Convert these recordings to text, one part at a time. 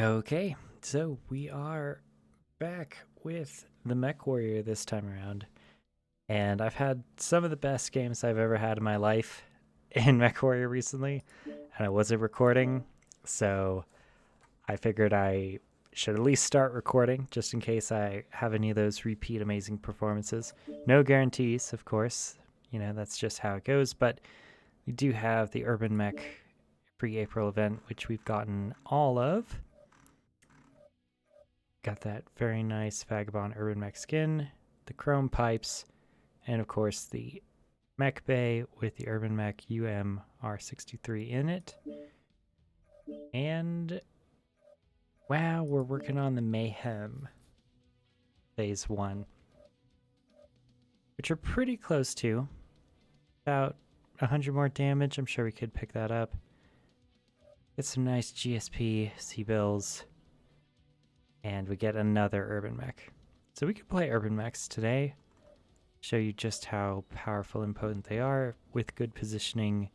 Okay, so we are back with the Mechwarrior this time around, and I've had some of the best games I've ever had in my life in Mechwarrior recently, and I wasn't recording, so I figured I should at least start recording just in case I have any of those repeat amazing performances. No guarantees, of course, that's just how it goes, but we do have the Urban Mech pre-April event, which we've gotten all of. Got that very nice Vagabond Urban Mech skin, the chrome pipes, and of course the mech bay with the Urban Mech UMR63 in it. And wow, we're working on the Mayhem Phase 1, which are pretty close to. About 100 more damage. I'm sure we could pick that up. Get some nice GSP C-bills. And we get another Urban Mech. So we could play Urban Mechs today. Show you just how powerful and potent they are with good positioning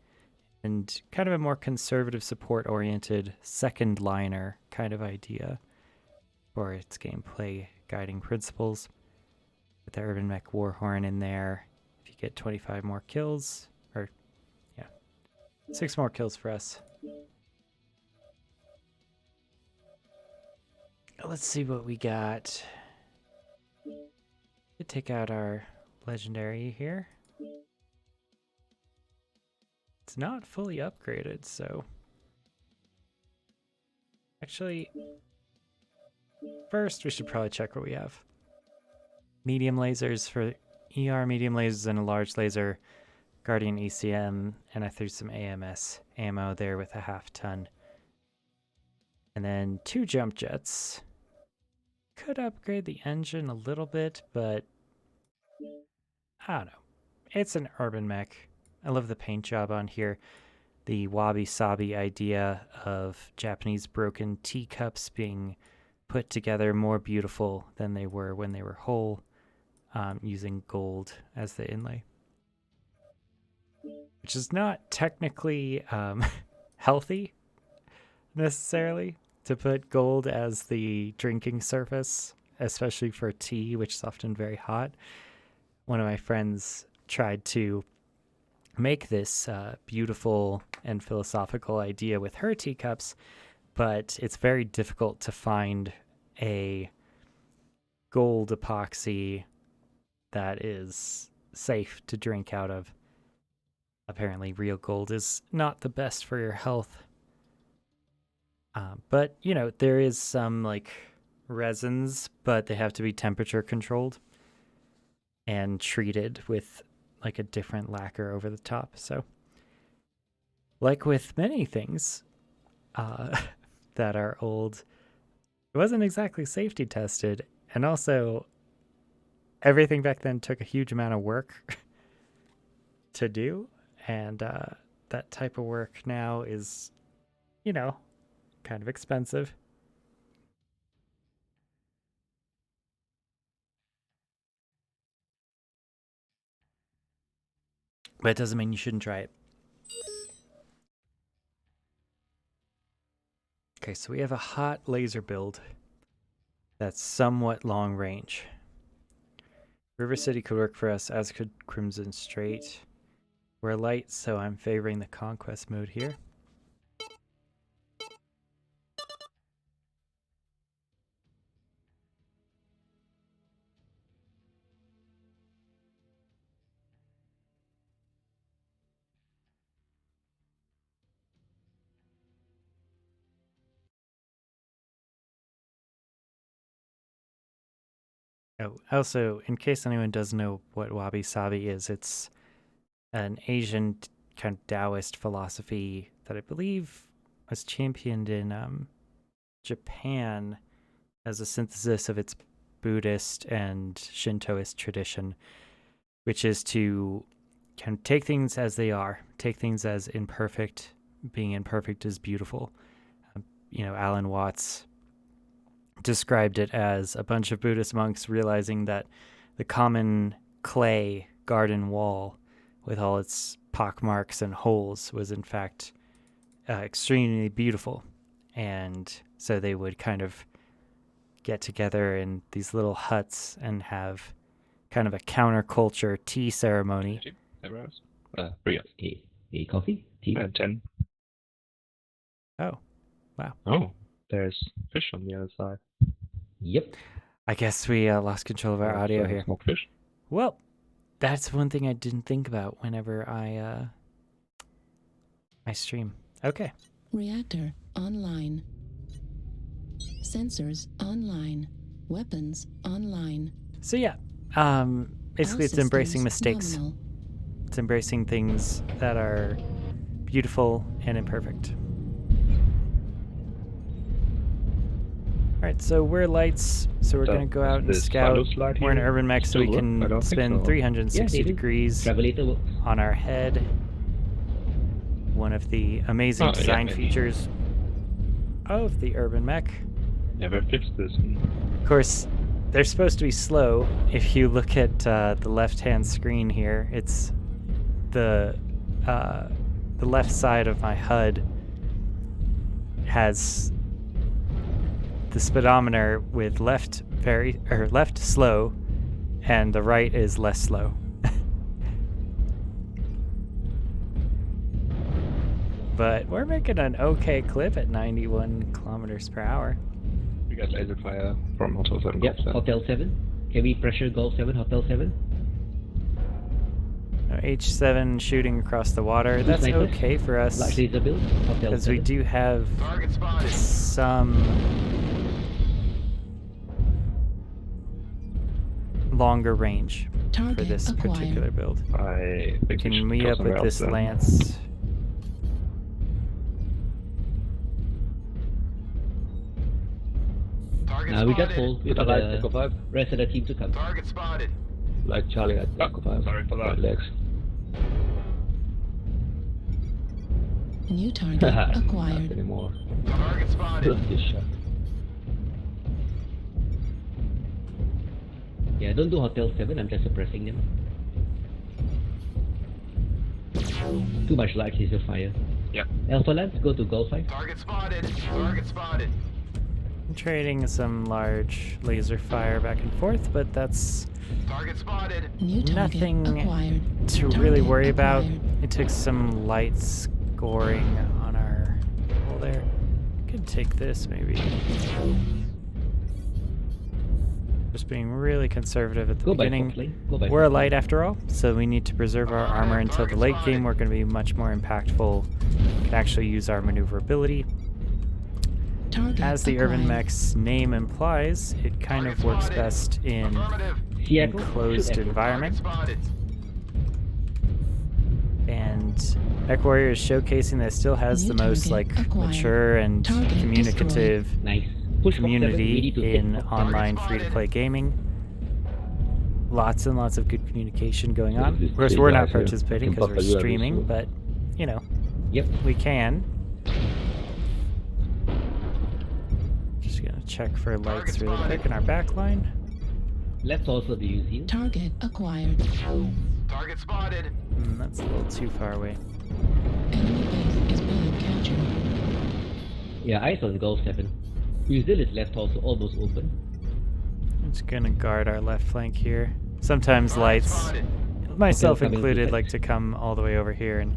and kind of a more conservative support-oriented second liner kind of idea for its gameplay guiding principles. With the Urban Mech Warhorn in there, if you get 25 more kills, or yeah, 6 more kills for us. Let's see what we got. We'll take out our legendary here. It's not fully upgraded, so actually first we should probably check what we have. Medium lasers for ER, medium lasers and a large laser, Guardian ECM, and I threw some AMS ammo there with a half ton. And then 2 jump jets. Could upgrade the engine a little bit, but I don't know. It's an Urban Mech. I love the paint job on here. The wabi-sabi idea of Japanese broken teacups being put together more beautiful than they were when they were whole, using gold as the inlay. Which is not technically healthy, necessarily, to put gold as the drinking surface, especially for tea, which is often very hot. One of my friends tried to make this beautiful and philosophical idea with her teacups, but it's very difficult to find a gold epoxy that is safe to drink out of. Apparently, real gold is not the best for your health. But, there is some, resins, but they have to be temperature controlled and treated with, a different lacquer over the top. So, like with many things that are old, it wasn't exactly safety tested. And also, everything back then took a huge amount of work to do. And that type of work now is, kind of expensive. But it doesn't mean you shouldn't try it. Okay, so we have a hot laser build that's somewhat long range. River City could work for us, as could Crimson Strait. We're light, so I'm favoring the conquest mode here. Oh, also, in case anyone doesn't know what wabi sabi is, it's an Asian kind of Taoist philosophy that I believe was championed in Japan as a synthesis of its Buddhist and Shintoist tradition, which is to kind of take things as they are, take things as imperfect. Being imperfect is beautiful. Alan Watts described it as a bunch of Buddhist monks realizing that the common clay garden wall with all its pockmarks and holes was in fact extremely beautiful, and so they would kind of get together in these little huts and have kind of a counterculture tea ceremony. Everyone's 3 up. A coffee? Tea? 10. Oh, wow. Oh, there's fish on the other side. Yep. I guess we lost control of our audio here. Smoke fish. Well, that's one thing I didn't think about whenever I stream. Okay. Reactor online. Sensors online. Weapons online. So yeah, basically All it's embracing systems mistakes. nominal. It's embracing things that are beautiful and imperfect. All right, so we're lights, so we're going to go out and scout. We're in urban mech, so we can spin 360 degrees Travelator works. on our head. One of the amazing design features of the urban mech. Never fixed this. Of course, they're supposed to be slow. If you look at the left-hand screen here, it's the left side of my HUD has the speedometer with left slow, and the right is less slow. But we're making an okay clip at 91 kilometers per hour. We got laser fire from Hotel 7. Yep, Hotel 7. Can we pressure Golf 7, Hotel 7? H7 shooting across the water. That's snipers. okay for us. Large laser build, Hotel Because 7. we do have some longer range for Target this acquired. particular build. I think We we can should meet go up with somewhere this else then. lance. We just hold with Light the Echo 5. rest of the team to come. Target spotted. Like Charlie at Echo 5. Sorry for that. Right legs. New target Not acquired. anymore. Target spotted. This shot. Yeah, don't do Hotel 7, I'm just suppressing them. Too much large laser fire. Yep. Alpha Labs, go to Golf 5. Target spotted. Target spotted. I'm trading some large laser fire back and forth, but that's Target spotted. New target nothing acquired. to really Target worry about. acquired. It took some light scoring on our hole there. Could take this maybe. Just being really conservative at the Go by beginning. Fox Lane. Go by We're a Fox light after all, so we need to preserve our armor until the late game. We're going to be much more impactful. Can actually use our maneuverability. Target As the urban acquired. mech's name implies, it kind of works best in Affirmative. Seattle, enclosed shoot Echo. environment. Target spotted. And Mechwarrior is showcasing that it still has New the most target acquired. mature and Target communicative Nice. Push Fox 7, we community need to hit in Fox online spotted. free-to-play gaming. Lots and lots of good communication going on. This Of course, is we're not guys here. participating because we're Papa, you are streaming, useful. but, you know, 7. Yep. we can. Just gonna check for lights really spotted. quick in our back line. Left also do you see? Target acquired. Target spotted. That's a little too far away. Enemy base is being captured. Yeah, eyes on Golf 7. Brazil is left also almost open. I'm just gonna guard our left flank here. Sometimes Target lights, spotted. myself coming to included, left. like to come all the way over here and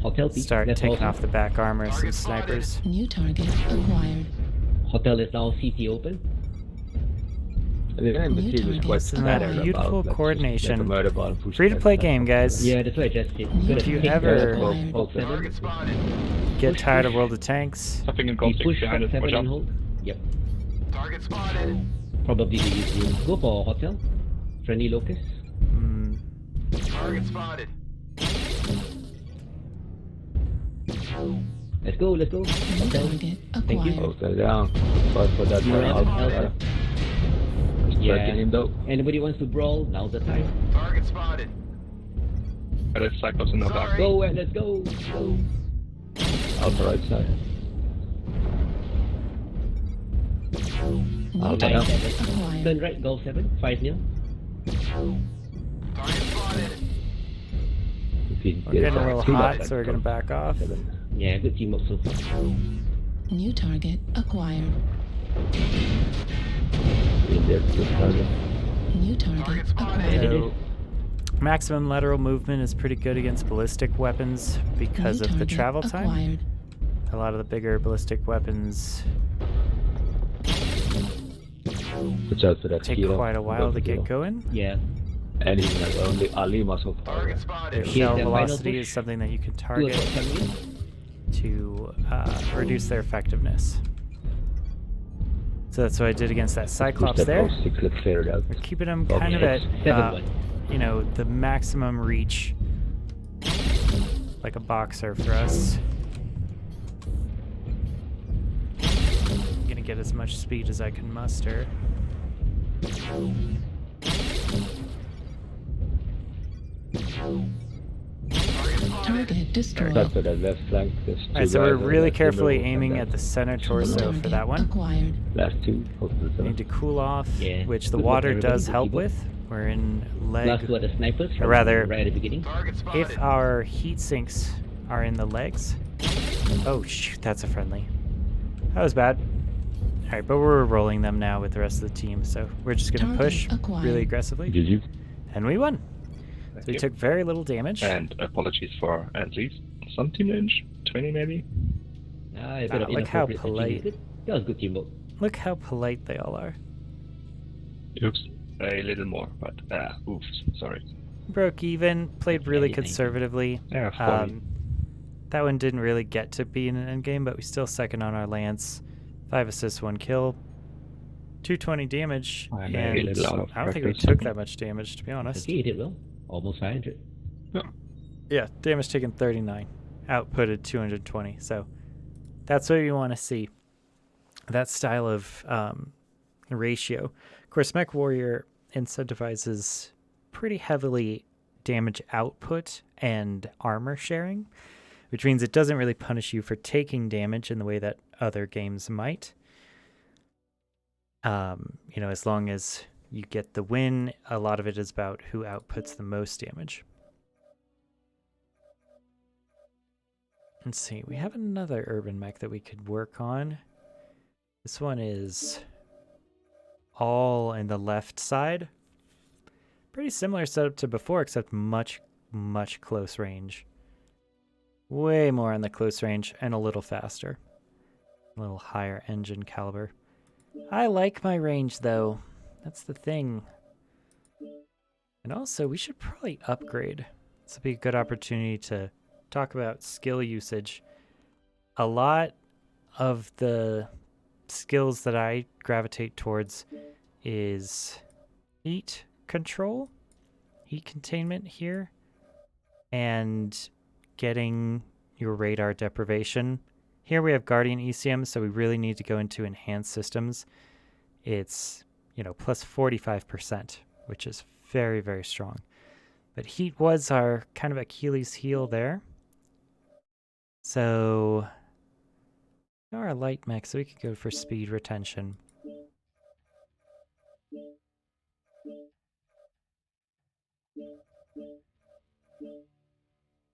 Hotel P, start left taking also. off the back armor of some Target spotted. snipers. New target acquired. Hotel is now CT open. And the game New is quite target Isn't that better beautiful about, like, coordination? just let the murder ball push Free-to-play that game, stuff. guys. Yeah, that's what I just said. If Gonna you take ever- the Golf 7. Target spotted. Get Push, tired of push. World of Tanks. Something in We goal 6 push behind Fox us. 7 Watch and out. hold. Yep. Target spotted. Probably the easy one. Go for Hotel. Friendly locus. Hmm. Target spotted. Let's go, let's go. New Hotel. target Thank you. acquired. Okay, down. Sorry for that. You're Out. up, Alpha. Striking him though. Anybody wants to brawl? Now's the time. Target spotted. There's Cyclops in the back. Sorry. Go and let's go. Go. Out the right side. New Out target there. acquired. Turn right, Golf 7. 5-0. Target spotted. If he We're gets getting a that little two hot, left, so we're gonna back off. Yeah, good teamwork so far. New target acquired. In there, good target. New target Target spotted. acquired. So, maximum lateral movement is pretty good against ballistic weapons because New of the target travel time. acquired. A lot of the bigger ballistic weapons Watch out for that take skill. quite a while to get going. Yeah. And he's not only Ali muscle power. Target Their spotted. shell the final velocity is push. something that you can 2 target o'clock coming in. to reduce their effectiveness. So that's what I did against that Cyclops Push that there. row 6, let's clear it out. We're keeping them Okay. kind of at, 7-1. you know, the maximum reach, like a boxer for us. I'm gonna get as much speed as I can muster. Target destroyed. Watch out for that left flank. There's two Alright, so we're guys on really that carefully middle, and aiming then at the center New torso for target that one. acquired. last two. Hopefully We need to cool off, Yeah, which the good work, water everybody. does Good help keyboard. with. We're in Last leg. were the snipers from rather, right at the beginning. Target spotted. If our heat sinks are in the legs. Oh shoot, that's a friendly. That was bad. Alright, but we're rolling them now with the rest of the team, so we're just gonna Target push acquired. really aggressively. GG. And we won. So Thank we you. took very little damage. And apologies for at least some team damage. 20 maybe? A bit of look how inappropriate polite. touching. That was good teamwork. Look how polite they all are. Oops. A little more, but oops, sorry. Broke even, played really Anything. conservatively. Yeah, sorry. That one didn't really get to be in an endgame, but we still second on our lance. 5 assists, 1 kill. 220 damage, I made a and little out of I don't think we practice. took that much damage, to be honest. Okay, you did well. Almost 500. Yeah, damage taken 39. Outputted 220, so that's what you want to see. That style of ratio. Of course, Mechwarrior incentivizes pretty heavily damage output and armor sharing, which means it doesn't really punish you for taking damage in the way that other games might. You know, as long as you get the win, a lot of it is about who outputs the most damage. Let's see, we have another urban mech that we could work on. This one is all in the left side. Pretty similar setup to before, except much, much close range. Way more on the close range and a little faster. A little higher engine caliber. I like my range though. That's the thing. And also, we should probably upgrade. This would be a good opportunity to talk about skill usage. A lot of the skills that I gravitate towards is heat control, heat containment here, and getting your radar deprivation. Here we have Guardian ECM, so we really need to go into enhanced systems. It's, you know, plus 45%, which is very, very strong. But heat was our kind of Achilles heel there. So, our light mech, so we could go for speed retention.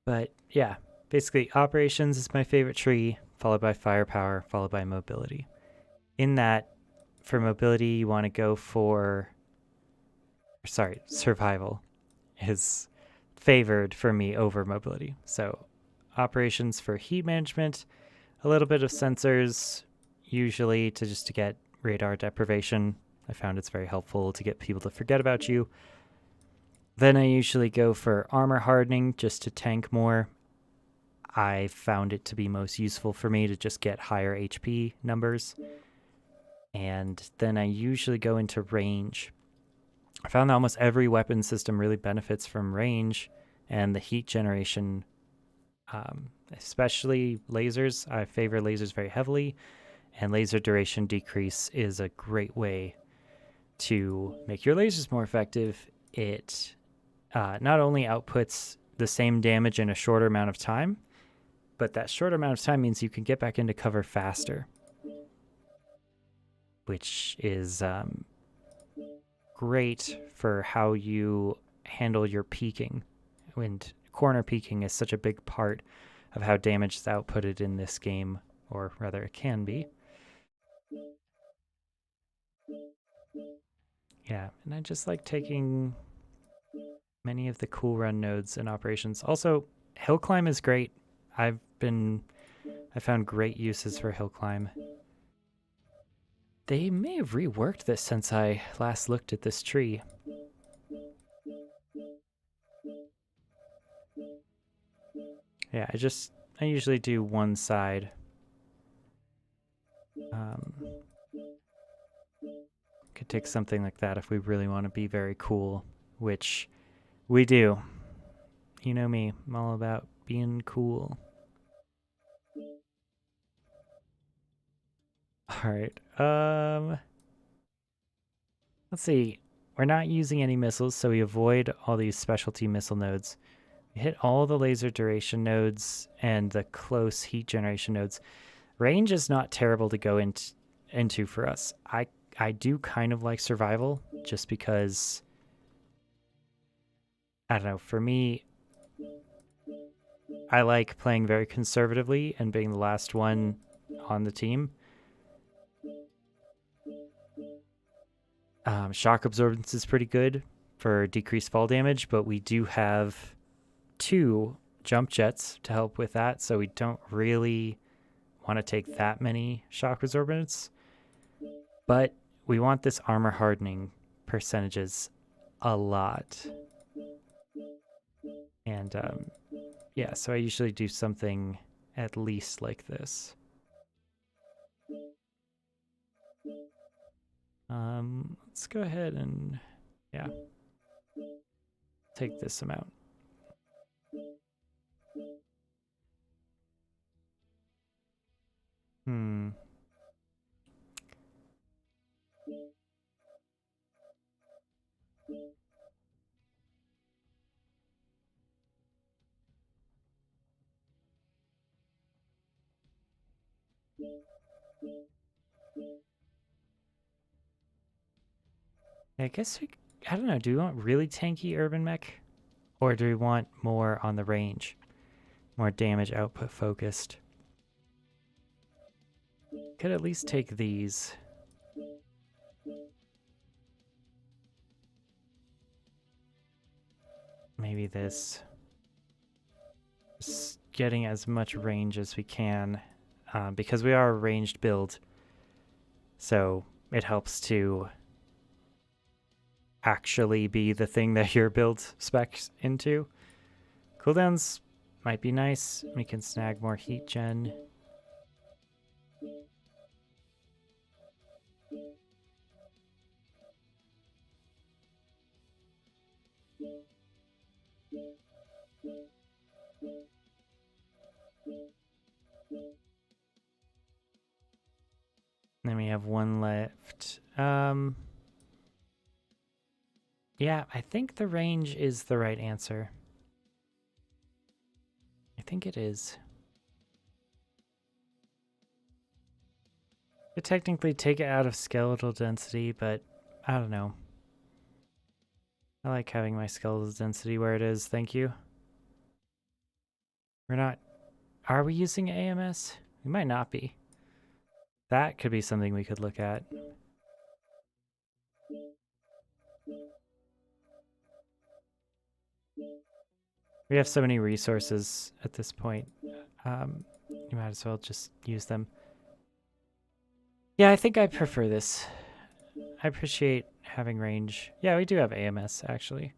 But yeah, basically operations is my favorite tree, followed by firepower, followed by mobility. In that, for mobility, you want to go for, sorry, survival is favored for me over mobility. So operations for heat management, a little bit of sensors, usually to get radar deprivation. I found it's very helpful to get people to forget about you. Then I usually go for armor hardening just to tank more. I found it to be most useful for me to just get higher HP numbers. And then I usually go into range. I found that almost every weapon system really benefits from range and the heat generation, especially lasers. I favor lasers very heavily, and laser duration decrease is a great way to make your lasers more effective. It not only outputs the same damage in a shorter amount of time, but that shorter amount of time means you can get back into cover faster, which is great for how you handle your peeking. And corner peeking is such a big part of how damage is outputted in this game or rather it can be. Yeah, and I just like taking many of the cool run nodes and operations. Also, hill climb is great. I found great uses for hill climb. They may have reworked this since I last looked at this tree. Yeah, I usually do one side. Could take something like that if we really want to be very cool, which we do. You know me, I'm all about being cool. Alright, let's see. We're not using any missiles, so we avoid all these specialty missile nodes. We hit all the laser duration nodes and the close heat generation nodes. Range is not terrible to go into for us. I do kind of like survival, just because, I don't know, for me, I like playing very conservatively and being the last one on the team. Shock absorbance is pretty good for decreased fall damage, but we do have 2 jump jets to help with that, so we don't really want to take that many shock absorbance. But we want this armor hardening percentages a lot. And yeah, so I usually do something at least like this. Let's go ahead and, yeah, take this amount. I guess I don't know, do we want really tanky urban mech? Or do we want more on the range? More damage output focused? Could at least take these. Maybe this. Just getting as much range as we can, because we are a ranged build. So it helps to actually be the thing that your build specs into. Cooldowns might be nice. We can snag more heat gen. Then we have 1 left. Yeah, I think the range is the right answer. I think it is. Could technically take it out of skeletal density, but I don't know. I like having my skeletal density where it is, thank you. We're not... Are we using AMS? We might not be. That could be something we could look at. We have so many resources at this point. You might as well just use them. Yeah, I think I prefer this. I appreciate having range. Yeah, we do have AMS, actually.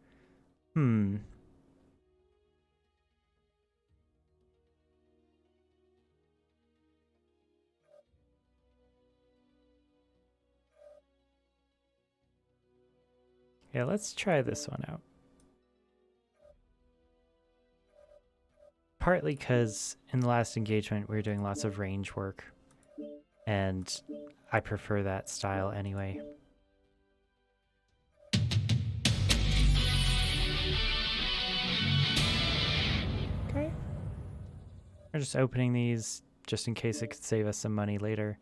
Yeah, let's try this one out. Partly because in the last engagement we were doing lots of range work, and I prefer that style anyway. Okay. We're just opening these just in case it could save us some money later.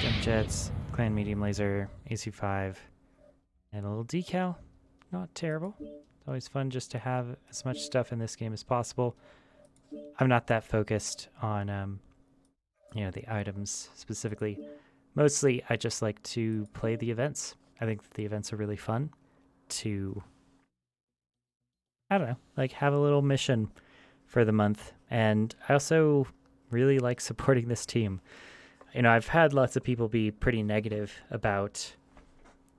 Jump jets, clan medium laser, AC5, and a little decal. Not terrible. It's always fun just to have as much stuff in this game as possible. I'm not that focused on, the items specifically. Mostly, I just like to play the events. I think that the events are really fun to, I don't know, like have a little mission for the month. And I also really like supporting this team. I've had lots of people be pretty negative about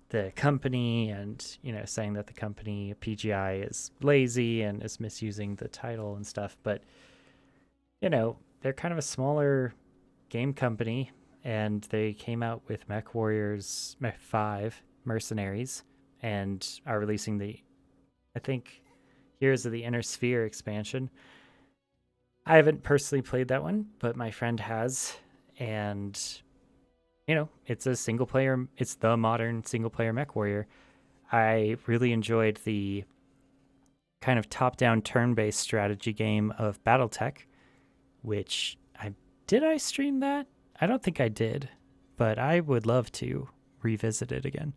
the company and, saying that the company, PGI, is lazy and is misusing the title and stuff. But, they're kind of a smaller game company, and they came out with Mechwarriors 5 Mercenaries and are releasing the, I think, Heroes of the Inner Sphere expansion. I haven't personally played that one, but my friend has, and it's a single player, it's the modern single player Mechwarrior. I really enjoyed the kind of top-down turn-based strategy game of Battletech, which did I stream that? I don't think I did, but I would love to revisit it again.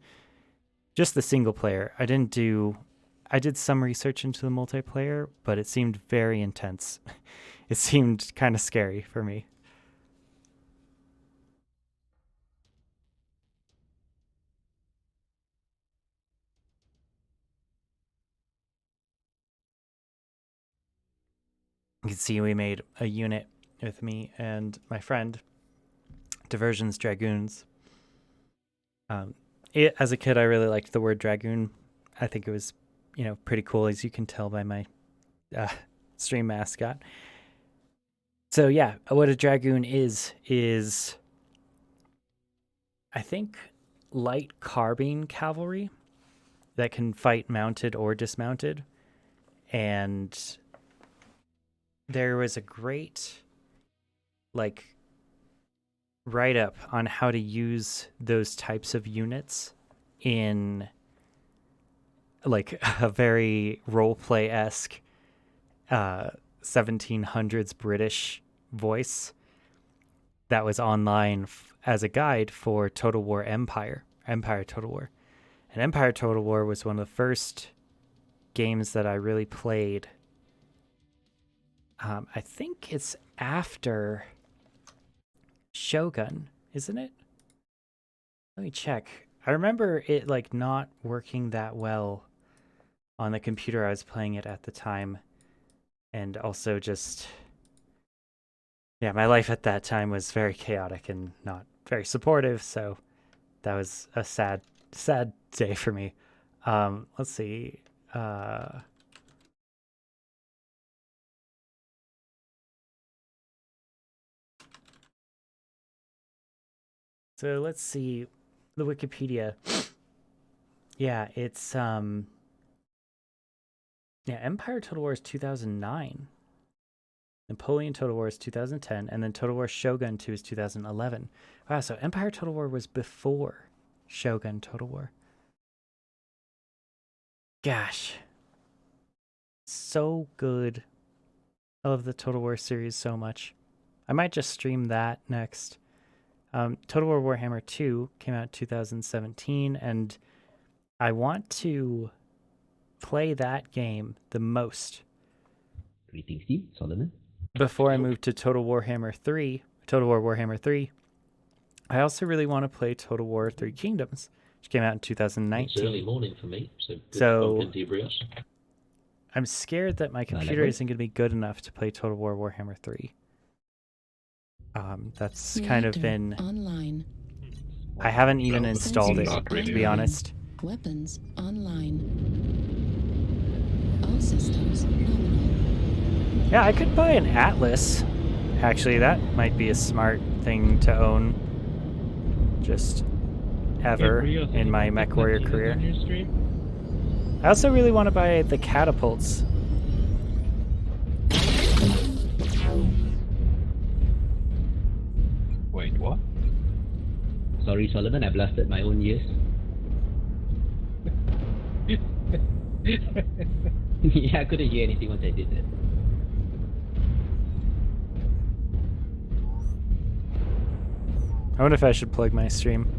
Just the single player. I did some research into the multiplayer, but it seemed very intense. It seemed kind of scary for me. You can see we made a unit with me and my friend, Diversion's Dragoons. As a kid, I really liked the word Dragoon. I think it was, pretty cool, as you can tell by my stream mascot. So yeah, what a Dragoon is I think light carbine cavalry that can fight mounted or dismounted. And there was a great write-up on how to use those types of units in a very role-play-esque 1700s British voice that was online as a guide for Total War Empire Total War. And Empire Total War was one of the first games that I really played. I think it's after Shogun, isn't it? Let me check. I remember it not working that well on the computer I was playing it at the time. And also just, my life at that time was very chaotic and not very supportive. So that was a sad day for me. Let's see. So let's see the Wikipedia. Yeah, it's Empire Total War is 2009. Napoleon Total War is 2010, and then Total War Shogun 2 is 2011. Wow, so Empire Total War was before Shogun Total War. Gosh. So good. I love the Total War series so much. I might just stream that next. Total War Warhammer 2 came out in 2017, and I want to play that game the most. Greetings, Steve. Solomon. Before I move to Total War Warhammer 3, I also really want to play Total War 3 Kingdoms, which came out in 2019. It's early morning for me, So good debrief. I'm scared that my computer isn't going to be good enough to play Total War Warhammer 3. That's kind of been online. I haven't even No, installed it, not really. to be honest. Weapons online. All systems nominal. Yeah, I could buy an Atlas. Actually, that might be a smart thing to own. Just ever in my Mechwarrior career. I also really want to buy the catapults. Wait, what? Sorry, Solomon, I blasted my own ears. Yeah, I couldn't hear anything once I did that. I wonder if I should plug my stream.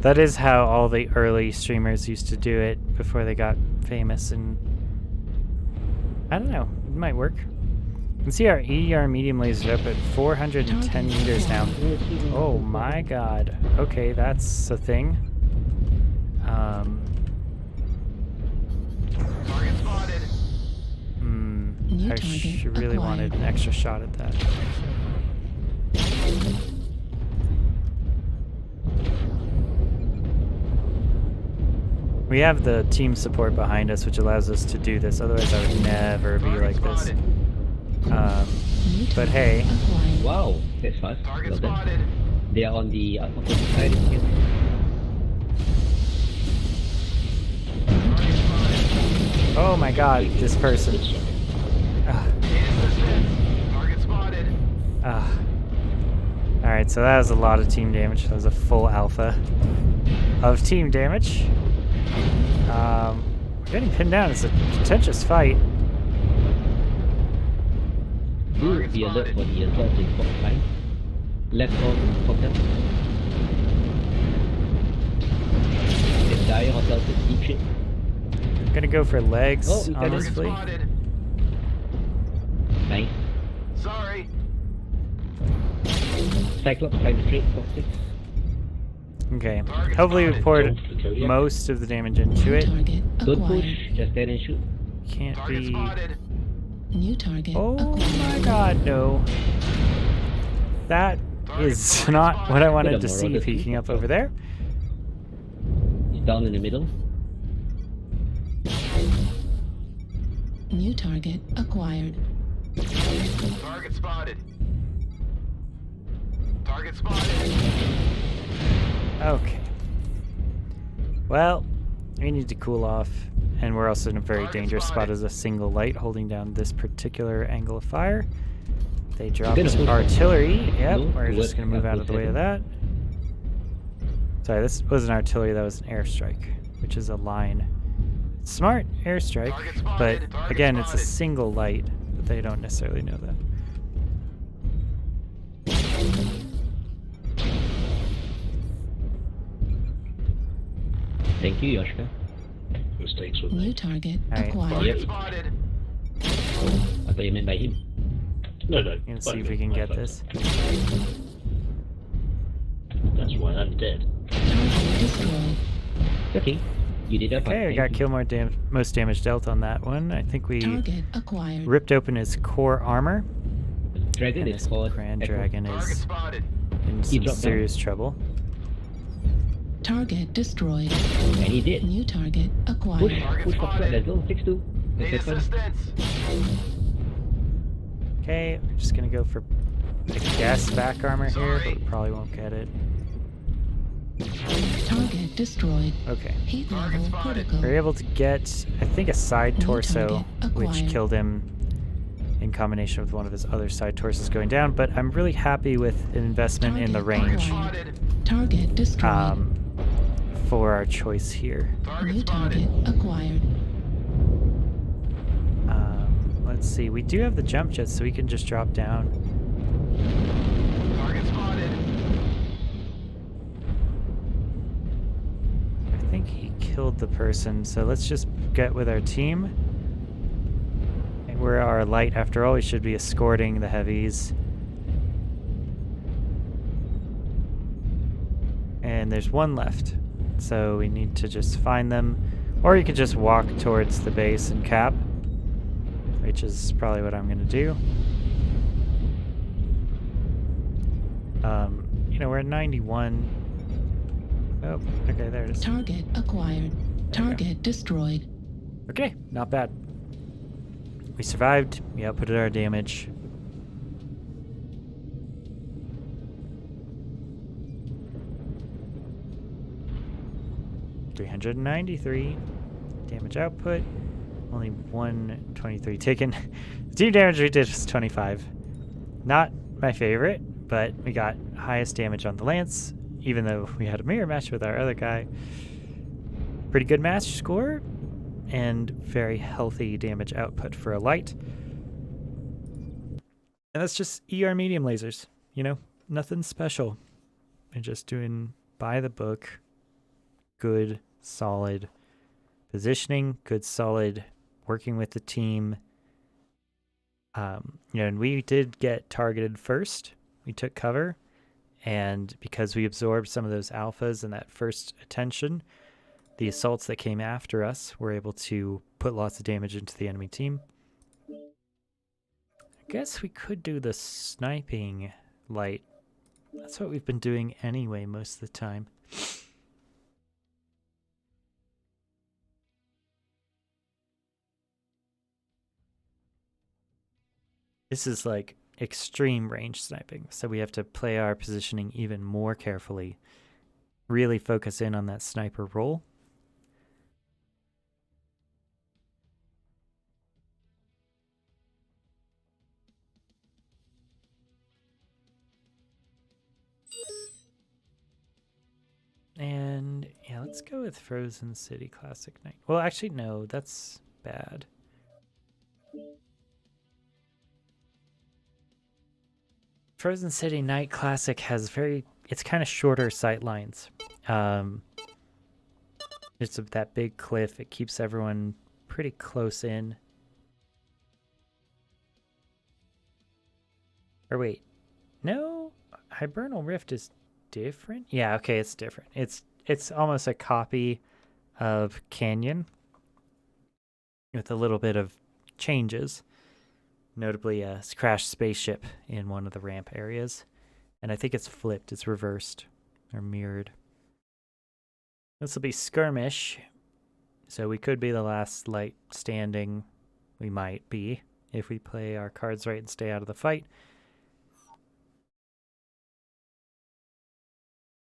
That is how all the early streamers used to do it before they got famous and I don't know. It might work. You can see our ER medium laser up at 410 meters now. Oh my god. Okay, that's a thing. Target spotted. New I target really wanted acquired. an extra shot at that. We have the team support behind us, which allows us to do this. Otherwise, I would never be Target like this. spotted. New But target hey, acquired. Wow, that's fast. Target Well done. spotted. They are on the opposite side of you. Target spotted. oh my god, this person. Ugh. Need assistance. Target spotted. Alright, so that was a lot of team damage. That was a full alpha of team damage. We're getting pinned down. It's a contentious fight. Do be alert for the assaulting fault line. Left on contact. If dire ourselves with deep shit. I'm gonna go for legs, Oh, we got it. Target honestly. spotted. Nice. Sorry. Cyclops trying to trade for 6. Okay. Target Hopefully we spotted. poured The Kodiak. most of the damage into New it. target Don't push, acquired. just stand and shoot. Can't Target be... spotted. New target Oh acquired. my god, no. That is not what I wanted to see peeking up over there. He's down in the middle. New target acquired. Target spotted. Target spotted. Okay. Well, we need to cool off, and we're also in a very Target dangerous spot spotted. as a single light holding down this particular angle of fire. They dropped Gonna push artillery. Yep, No, we're just towards going to move out of the way of that. Sorry, this wasn't artillery, that was an airstrike, which is a line. Smart airstrike, Target but spotted. Target again, it's a spotted. single light, but they don't necessarily know that. Thank you, Yoshka. Mistakes with New me. target Alright. acquired. Target Yep. spotted. I thought you meant by him. No, no. Gonna see I if we mean, can I get thought this. That's why I'm dead. Target destroyed. Okay, you did that. Okay, we got kill most damage dealt on that one. I think we Target acquired. ripped open his core armor, Dragon and is this called Grand Echo. Dragon Target is spotted. in He some dropped down. serious trouble. Target destroyed. And he did. New target Push, acquired. Target push for spotted. let's go. 6-2. Need That's fun. assistance. Okay, we're just gonna go for, I guess, back armor here, but Sorry. we probably won't get it. Target destroyed. Okay. Heat Target level spotted. critical. We were able to get, I think, a side New torso, target which acquired. killed him in combination with one of his other side torsos going down, but I'm really happy with an investment in the Target range Spotted. Target destroyed. for our choice here. Target New spotted. target acquired. Let's see, we do have the jump jets, so we can just drop down. Target spotted. I think he killed the person, so let's just get with our team. And we're our light after all, we should be escorting the heavies. And there's one left, so we need to just find them. Or you could just walk towards the base and cap, which is probably what I'm going to do. You know, we're at 91. Oh, okay, there it is. Target acquired. There we go. Target destroyed. Okay, not bad. We survived. We outputted our damage. $393 damage output. Only 123 taken. The team damage we did was 25. Not my favorite, but we got highest damage on the lance, even though we had a mirror match with our other guy. Pretty good match score, and very healthy damage output for a light. And that's just ER medium lasers, you know, nothing special. They're just doing by the book, good, solid positioning, good, solid working with the team, And we did get targeted first. We took cover, and because we absorbed some of those alphas in that first attention, the assaults that came after us were able to put lots of damage into the enemy team. I guess we could do the sniping light. That's what we've been doing anyway most of the time. This is like extreme range sniping, so we have to play our positioning even more carefully. Really focus in on that sniper role. And yeah, let's go with Frozen City Classic Night. Well, actually, no, that's bad. Frozen City Night Classic has it's kind of shorter sight lines. It's that big cliff. It keeps everyone pretty close in. Or wait, no, Hibernal Rift is different. Yeah, okay, it's different. It's almost a copy of Canyon with a little bit of changes. Notably a crashed spaceship in one of the ramp areas. And I think it's flipped, it's reversed or mirrored. This will be skirmish, so we could be the last light standing. We might be if we play our cards right and stay out of the fight.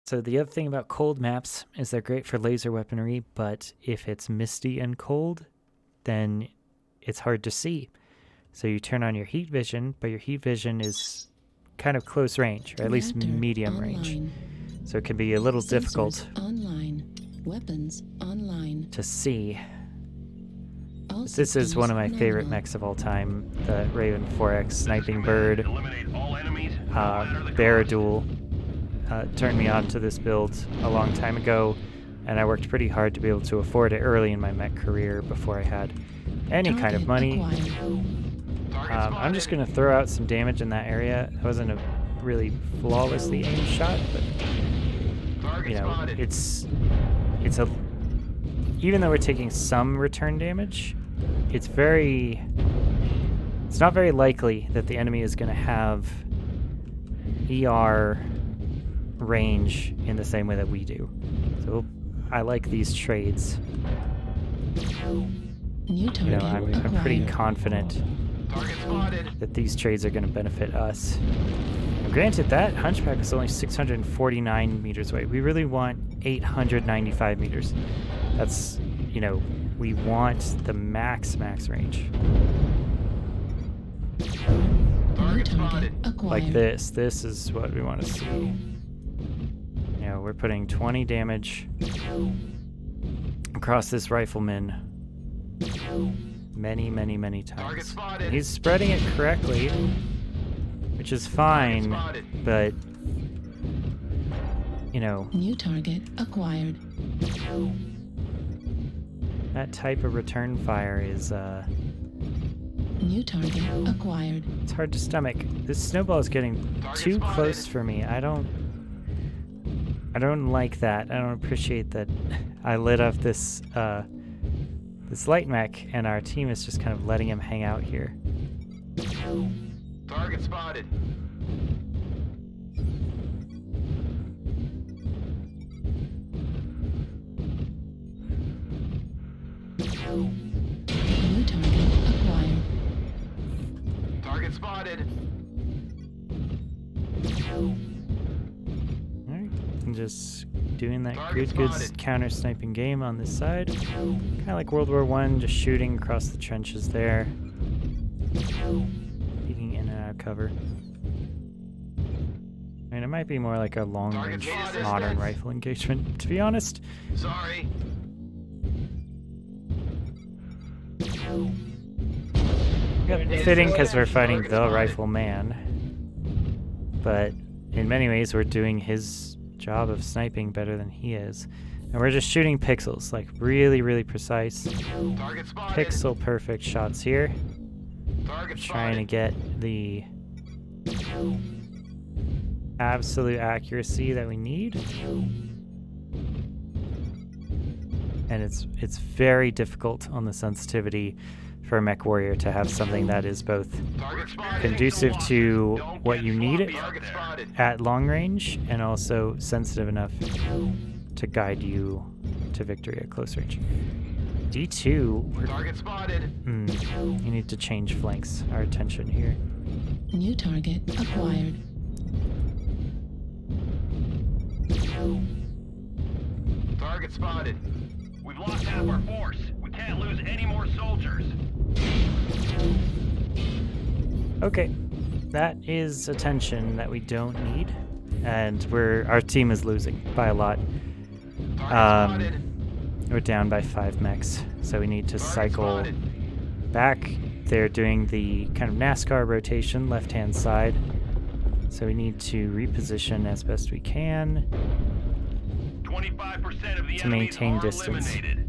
So the other thing about cold maps is they're great for laser weaponry, but if it's misty and cold, then it's hard to see. So you turn on your heat vision, but your heat vision is kind of close range, or at least medium range. So it can be a little difficult Weapons online. to see. This is one of my favorite mechs of all time, the Raven 4X Sniping Bird. Barradool turned me on to this build a long time ago, and I worked pretty hard to be able to afford it early in my mech career before I had any kind of money. I'm just going to throw out some damage in that area. It wasn't a really flawlessly aimed shot, but you know, it's a, even though we're taking some return damage, it's not very likely that the enemy is going to have ER range in the same way that we do. So I like these trades. You know, I'm pretty confident that these trades are going to benefit us. Now, granted, that Hunchback is only 649 meters away. We really want 895 meters. That's, you know, we want the max range. Like this. This is what we want to see. You know, we're putting 20 damage across this rifleman many times. And he's spreading it correctly, which is fine, but you know, New target acquired. that type of return fire is New target acquired. it's hard to stomach. This snowball is getting too close for me. I don't like that. I don't appreciate that. I lit up this this light mech, and our team is just kind of letting him hang out here. Target spotted. New target acquired. Target spotted. Alright, and just doing that Target good spotted. counter sniping game on this side. Kind of like World War I, just shooting across the trenches there. Peeking in and out of cover. I mean, it might be more like a long-range Target modern distance. rifle engagement, to be honest. Sorry. Yep, fitting because we're fighting the rifleman. But in many ways, we're doing his job of sniping better than he is. And we're just shooting pixels, like really precise, Target spotted. pixel perfect shots here. Target trying to spotted. get the absolute accuracy that we need. And it's very difficult on the sensitivity for a Mechwarrior to have something that is both Target spotted. conducive to what you need it Target spotted. at long range and also sensitive enough to guide you to victory at close range. D2, Target spotted. you need to change flanks, our attention here. New target acquired. Target spotted. We've lost half our force. We can't lose any more soldiers. Okay, that is attention that we don't need, and our team is losing by a lot. Target spotted. We're down by 5 mechs, so we need to Target cycle spotted. back. They're doing the kind of NASCAR rotation, left-hand side, so we need to reposition as best we can 25% of the to enemies maintain are distance. eliminated.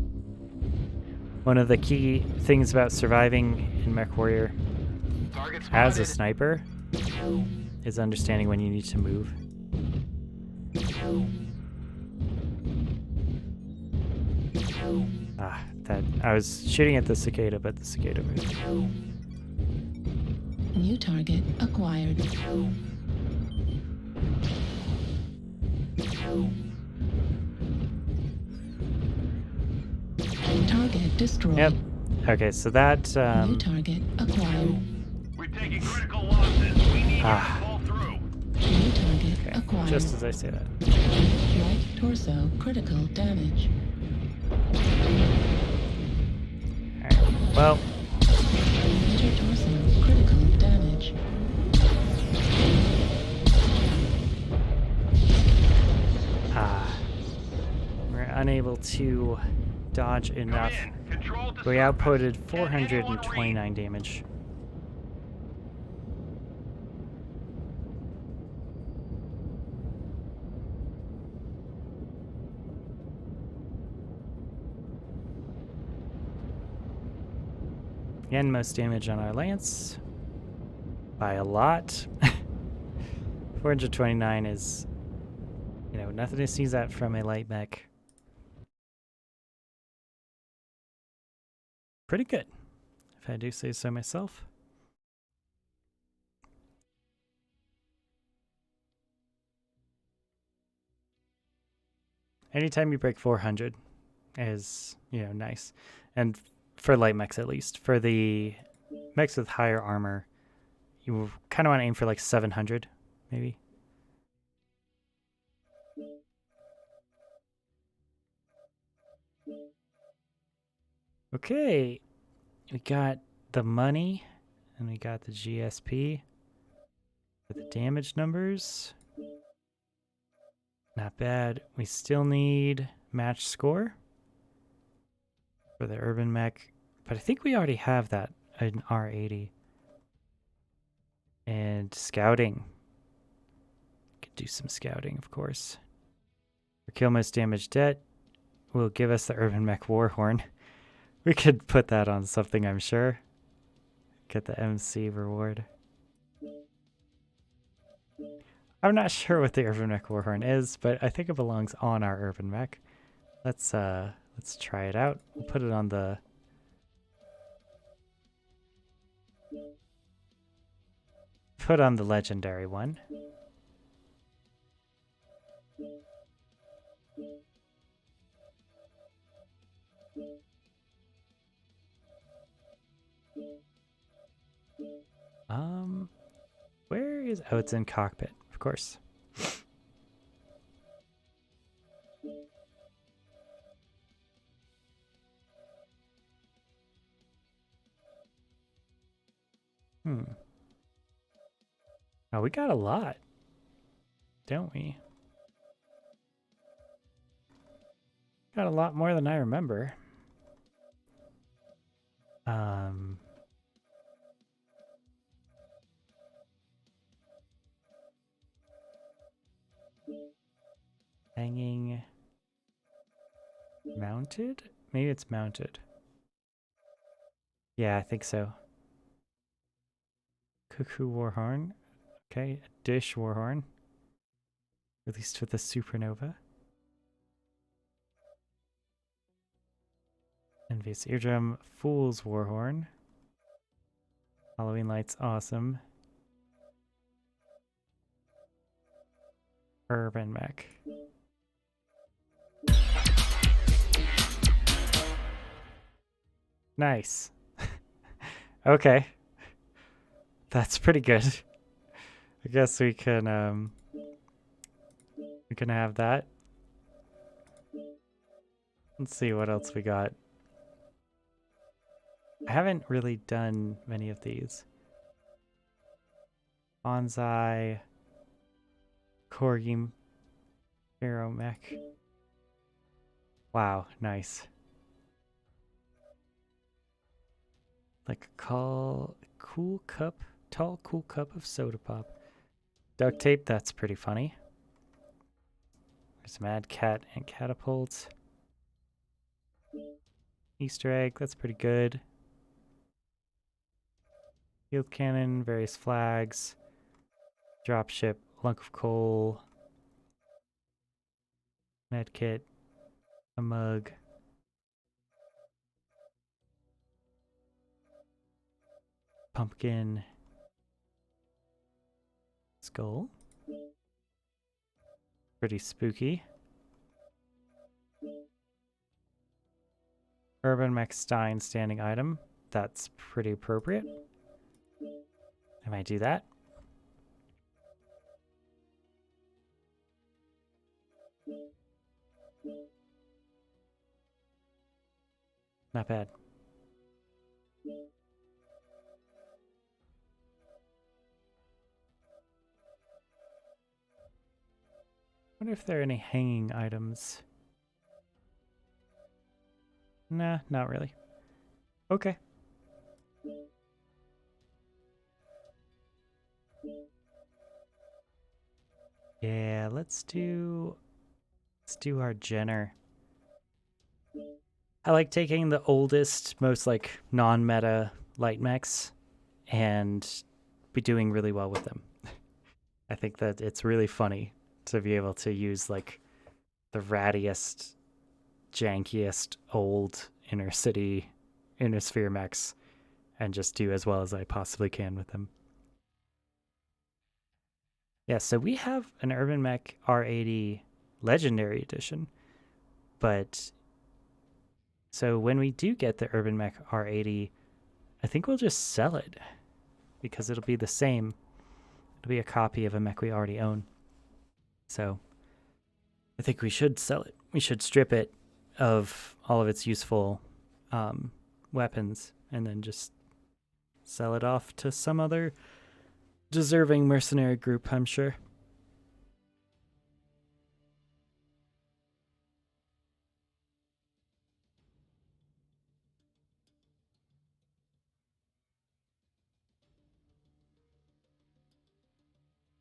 One of the key things about surviving in Mechwarrior Target spotted. as a sniper is understanding when you need to move. That I was shooting at the cicada, but the cicada moved. New target acquired. Target destroyed. Yep. Okay, so that New target acquired. We're taking critical losses. We need you Ah. to pull through. New target okay, acquired. just as I say that. Right torso critical damage. Alright. Well, Major torso critical damage. we're unable to dodge enough. Come in. Control to We surface. outputted Can anyone 429 damage. Again, most damage on our lance by a lot. 429 is, nothing to sneeze at from a light mech. Pretty good, if I do say so myself. Anytime you break 400 is, nice. And for light mechs at least. For the mechs with higher armor, you kind of want to aim for like 700, maybe. Okay, we got the money and we got the GSP for the damage numbers. Not bad. We still need match score for the urban mech, but I think we already have that in R80. And scouting. Could do some scouting, of course. For kill most damage det will give us the urban mech warhorn. We could put that on something, I'm sure. Get the MC reward. I'm not sure what the urban mech warhorn is, but I think it belongs on our urban mech. Let's try it out. We'll put it on the legendary one. Where is... Oh, it's in cockpit, of course. Oh, we got a lot, don't we? Got a lot more than I remember. Hanging mounted? Maybe it's mounted. Yeah, I think so. Cuckoo Warhorn. Okay, a Dish Warhorn. Released with the Supernova. Envious Eardrum. Fool's Warhorn. Halloween Lights, awesome. Urban Mech. Nice. Okay. That's pretty good. I guess we can have that. Let's see what else we got. I haven't really done many of these. Bonsai, Corgi, Aero Mech. Wow, nice. Like a tall, cool cup of soda pop. Duct tape, that's pretty funny. There's Mad Cat and Catapults. Easter egg, that's pretty good. Field cannon, various flags. Dropship, lunk of coal. Med kit, a mug. Pumpkin. Skull. Pretty spooky. Urban Mech Stein standing item. That's pretty appropriate. I might do that. Not bad. I wonder if there are any hanging items. Nah, not really. Okay. Yeah, let's do our Jenner. I like taking the oldest, most like non-meta Light Mechs and be doing really well with them. I think that it's really funny to be able to use like the rattiest, jankiest old inner sphere mechs and just do as well as I possibly can with them. Yeah, so we have an Urban Mech R80 Legendary Edition, but so when we do get the Urban Mech R80, I think we'll just sell it because it'll be the same. It'll be a copy of a mech we already own. So I think we should sell it. We should strip it of all of its useful weapons and then just sell it off to some other deserving mercenary group, I'm sure.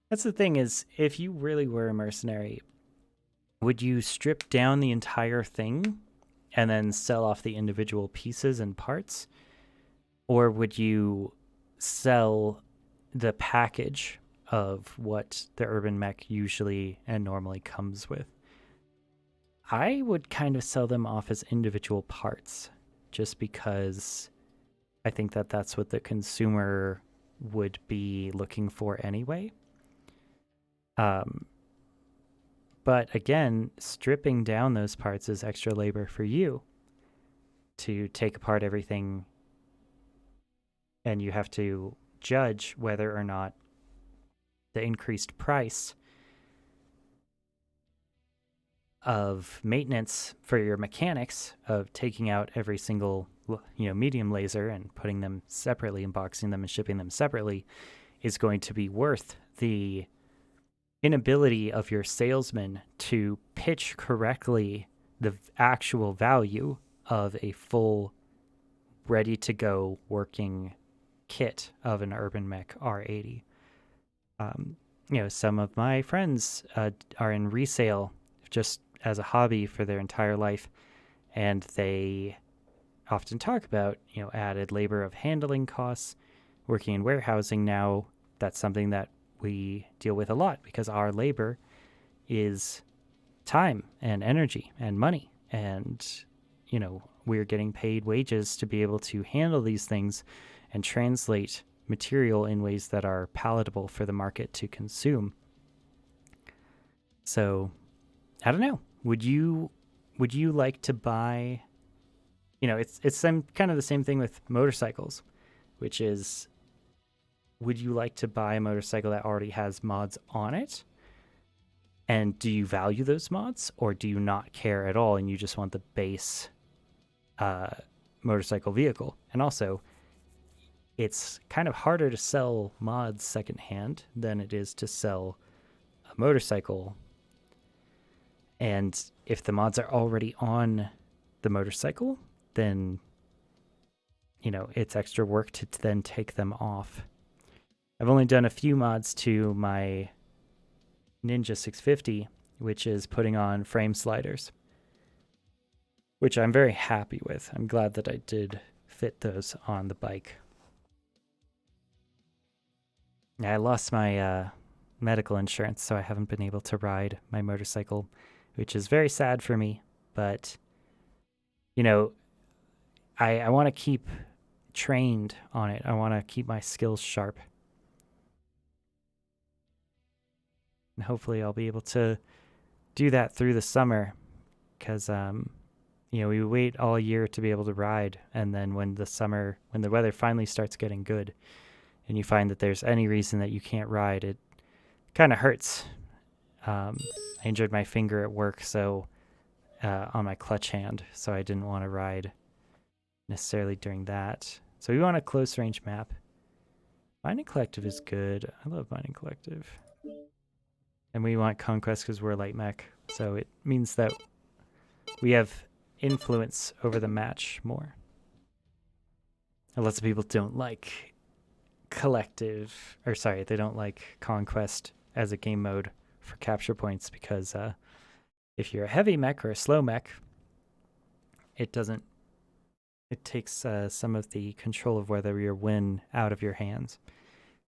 That's the thing is, if you really were a mercenary, would you strip down the entire thing and then sell off the individual pieces and parts? Or would you sell the package of what the Urban Mech usually and normally comes with? I would kind of sell them off as individual parts, just because I think that that's what the consumer would be looking for anyway. But again, stripping down those parts is extra labor for you to take apart everything, and you have to judge whether or not the increased price of maintenance for your mechanics of taking out every single medium laser and putting them separately and boxing them and shipping them separately is going to be worth the inability of your salesman to pitch correctly the actual value of a full ready to go working kit of an Urban Mech R80. Some of my friends are in resale just as a hobby for their entire life, and they often talk about added labor of handling costs, working in warehousing now, that's something that we deal with a lot because our labor is time and energy and money. And, you know, we're getting paid wages to be able to handle these things and translate material in ways that are palatable for the market to consume. So, I don't know. Would you like to buy, you know, it's kind of the same thing with motorcycles, which is, would you like to buy a motorcycle that already has mods on it? And do you value those mods, or do you not care at all and you just want the base motorcycle vehicle? And also, it's kind of harder to sell mods secondhand than it is to sell a motorcycle. And if the mods are already on the motorcycle, then, you know, it's extra work to then take them off. I've only done a few mods to my Ninja 650, which is putting on frame sliders, which I'm very happy with. I'm glad that I did fit those on the bike. I lost my medical insurance, so I haven't been able to ride my motorcycle, which is very sad for me. But, you know, I want to keep trained on it. I want to keep my skills sharp. And hopefully I'll be able to do that through the summer because, you know, we wait all year to be able to ride. And then when the weather finally starts getting good and you find that there's any reason that you can't ride, it kind of hurts. I injured my finger at work, so on my clutch hand, so I didn't want to ride necessarily during that. So we want a close range map. Mining Collective is good. I love Mining Collective. And we want Conquest because we're Light Mech, so it means that we have influence over the match more. And lots of people don't like they don't like Conquest as a game mode for capture points because if you're a heavy mech or a slow mech, it takes some of the control of whether you win out of your hands.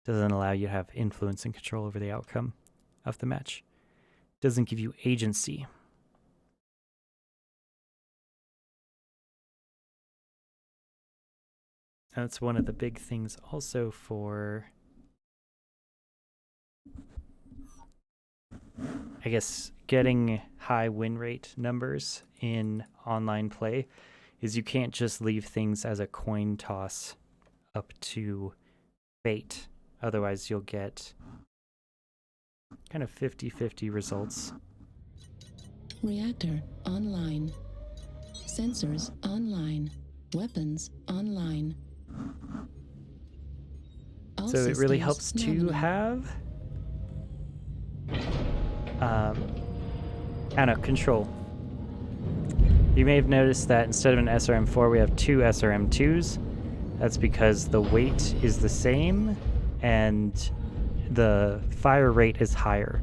It doesn't allow you to have influence and control over the outcome of the match. It doesn't give you agency. And that's one of the big things also for, I guess, getting high win rate numbers in online play is you can't just leave things as a coin toss up to fate. Otherwise, you'll get kind of 50-50 results. Reactor online. Sensors online. Weapons online. All So it really systems helps to nominal. have I don't know, control. You may have noticed that instead of an SRM4, we have two SRM2s. That's because the weight is the same and the fire rate is higher.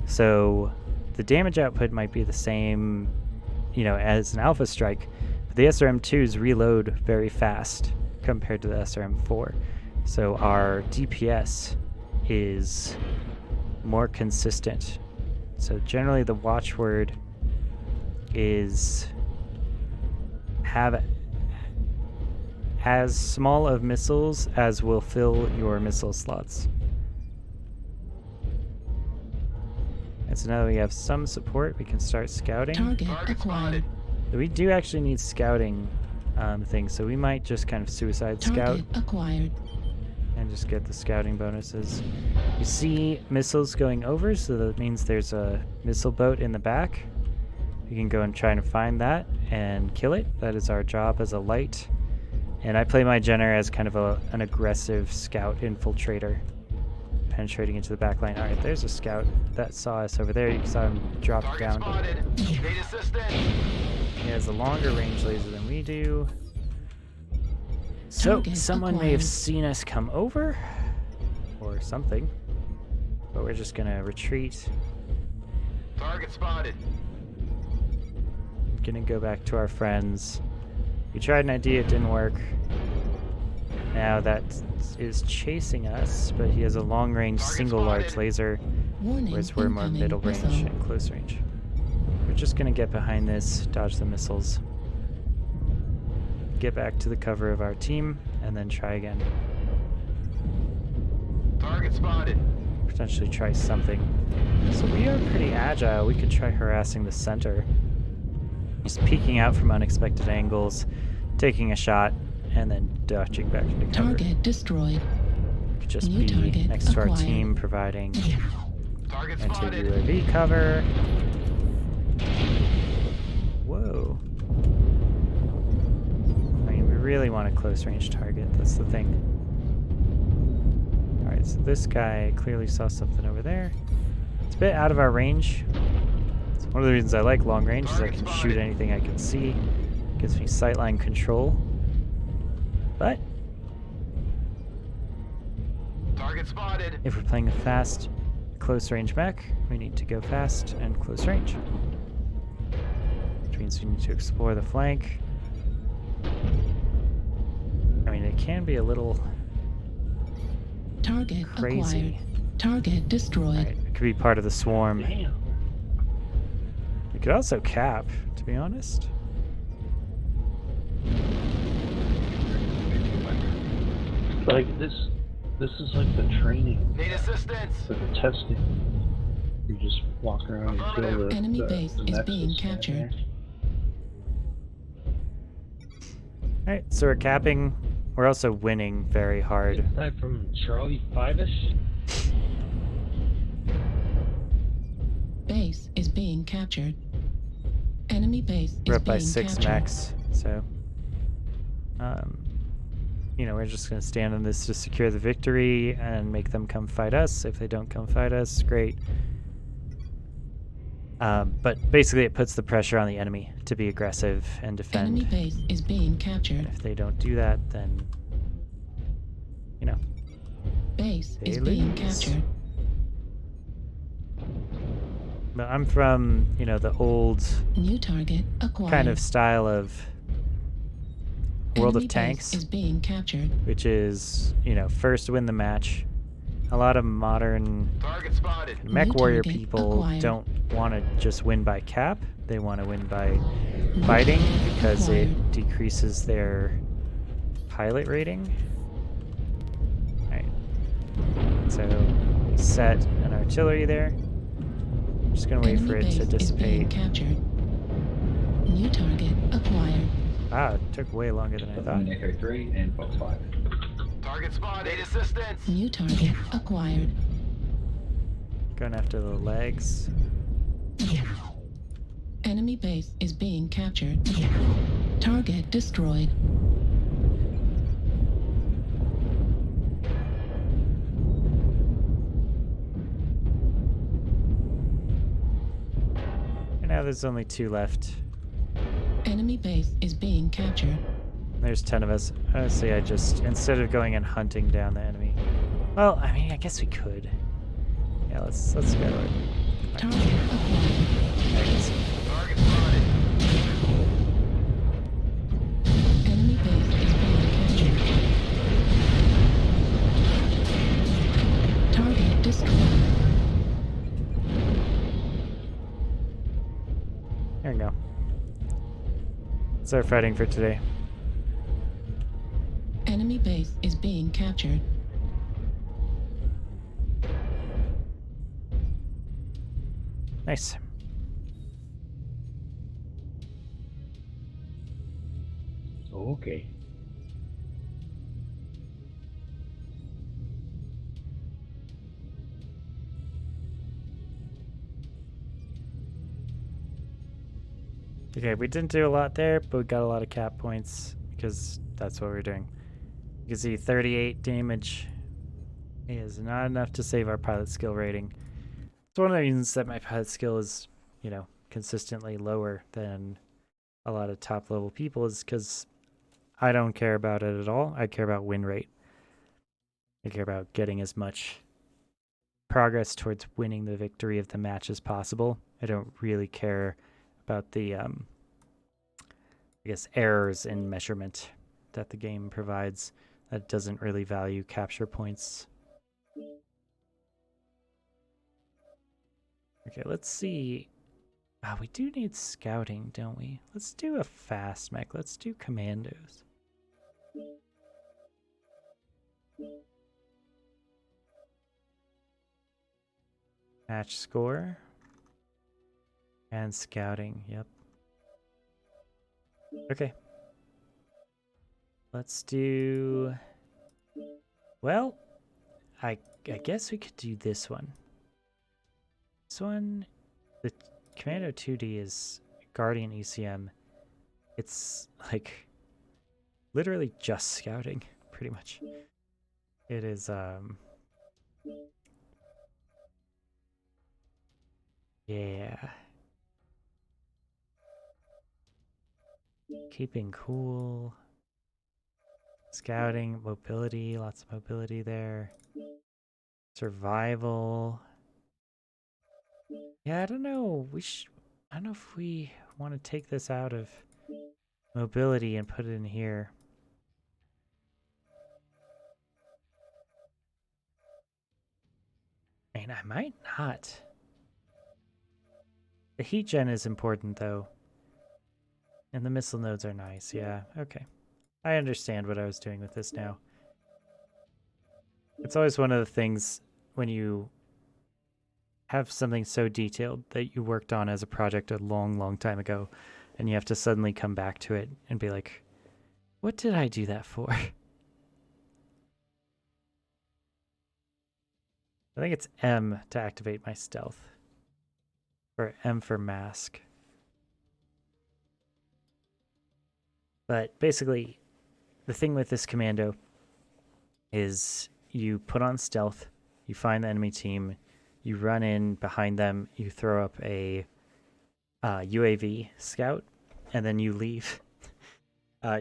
So the damage output might be the same, you know, as an Alpha Strike, but the SRM2s reload very fast compared to the SRM4. So our DPS is more consistent. So generally the watchword is have as small of missiles as will fill your missile slots. And so now that we have some support, we can start scouting. Target Target acquired. spotted. We do actually need scouting things, so we might just kind of suicide scout Target acquired. and just get the scouting bonuses. You see missiles going over, so that means there's a missile boat in the back. We can go and try to find that and kill it. That is our job as a light. And I play my Jenner as kind of an aggressive scout infiltrator, penetrating into the back line. All right, there's a scout that saw us over there. You saw him drop Target down. spotted. Need assistance. He has a longer range laser than we do. So Target someone may have acquired. seen us come over or something, but we're just gonna retreat. Target spotted. Gonna go back to our friends. We tried an idea, it didn't work. Now that is chasing us, but he has a long-range Target single large spotted. laser, Warning, whereas we're more incoming middle range missile. and close range. We're just gonna get behind this, dodge the missiles, get back to the cover of our team, and then try again. Target spotted. Potentially try something. So we are pretty agile. We could try harassing the center. Just peeking out from unexpected angles, taking a shot, and then dodging back into cover. Target destroyed. Could just New be target next to our acquired. tean providing Target spotted. anti-UAV cover. Whoa. I mean, we really want a close range target. That's the thing. Alright, so this guy clearly saw something over there. It's a bit out of our range. It's one of the reasons I like long range is I can shoot anything I can see. Gives me sightline control. But Target spotted. if we're playing a fast, close range mech, we need to go fast and close range. Which means we need to explore the flank. I mean, it can be a little Target crazy. acquired. Target destroyed. Right, it could be part of the swarm. Damn. We could also cap, to be honest. Like this is like the training, Need assistance. for the testing. You just walk around and kill the Enemy base the is Nexus being down captured. there. Alright, so we're capping. We're also winning very hard. Aside from Charlie 5-ish? Base is being captured. Enemy base is We're up by being 6 captured. mechs, so you know, we're just gonna stand on this to secure the victory and make them come fight us. If they don't come fight us, great. But basically it puts the pressure on the enemy to be aggressive and defend. Enemy base is being captured. If they don't do that, then, you know, Base They is being lose. captured. but I'm from, you know, the old New target acquired. kind of style of World Enemy of Tanks, base is being captured. which is, you know, first win the match. A lot of modern Target spotted. New Mechwarrior target people acquired. don't want to just win by cap. They want to win by fighting because it acquired. decreases their pilot rating. Alright. So set an artillery there. Just gonna wait Enemy for it base to is being dissipate. captured. New target acquired. Wow, it took way longer than I thought. Echo 3 and Fox 5. Target spotted. Need assistance. New target acquired. Going after the legs. Enemy base is being captured. Target destroyed. And now there's only 2 left. Enemy base is being captured. There's 10 of us. Honestly, I just, instead of going and hunting down the enemy. Well, I mean, I guess we could. Yeah, let's go. Target acquired. There it is. Target spotted. Enemy base is being captured. Target destroyed. There we go. That's our fighting for today. Enemy base is being captured. Nice. Okay. Okay, we didn't do a lot there, but we got a lot of cap points because that's what we're doing. You can see 38 damage is not enough to save our pilot skill rating. It's one of the reasons that my pilot skill is, you know, consistently lower than a lot of top level people is because I don't care about it at all. I care about win rate. I care about getting as much progress towards winning the victory of the match as possible. I don't really care about the, I guess, errors in measurement that the game provides. that doesn't really value capture points. Okay, let's see. We do need scouting, don't we? Let's do a fast mech. Let's do commandos. Match score. And scouting, yep. Okay. Let's do... Well, I guess we could do this one. This one, the Commando 2D is Guardian ECM. It's like literally just scouting, pretty much. It is, yeah. Keeping cool. Scouting, mobility, lots of mobility there. Survival. Yeah, I don't know. I don't know if we want to take this out of mobility and put it in here. And I might not. The heat gen is important though. And the missile nodes are nice. Yeah, okay. I understand what I was doing with this now. It's always one of the things when you have something so detailed that you worked on as a project a long, long time ago, and you have to suddenly come back to it and be like, what did I do that for? I think it's M to activate my stealth. Or M for mask. But basically, the thing with this commando is you put on stealth, you find the enemy team, you run in behind them, you throw up a UAV scout, and then you leave.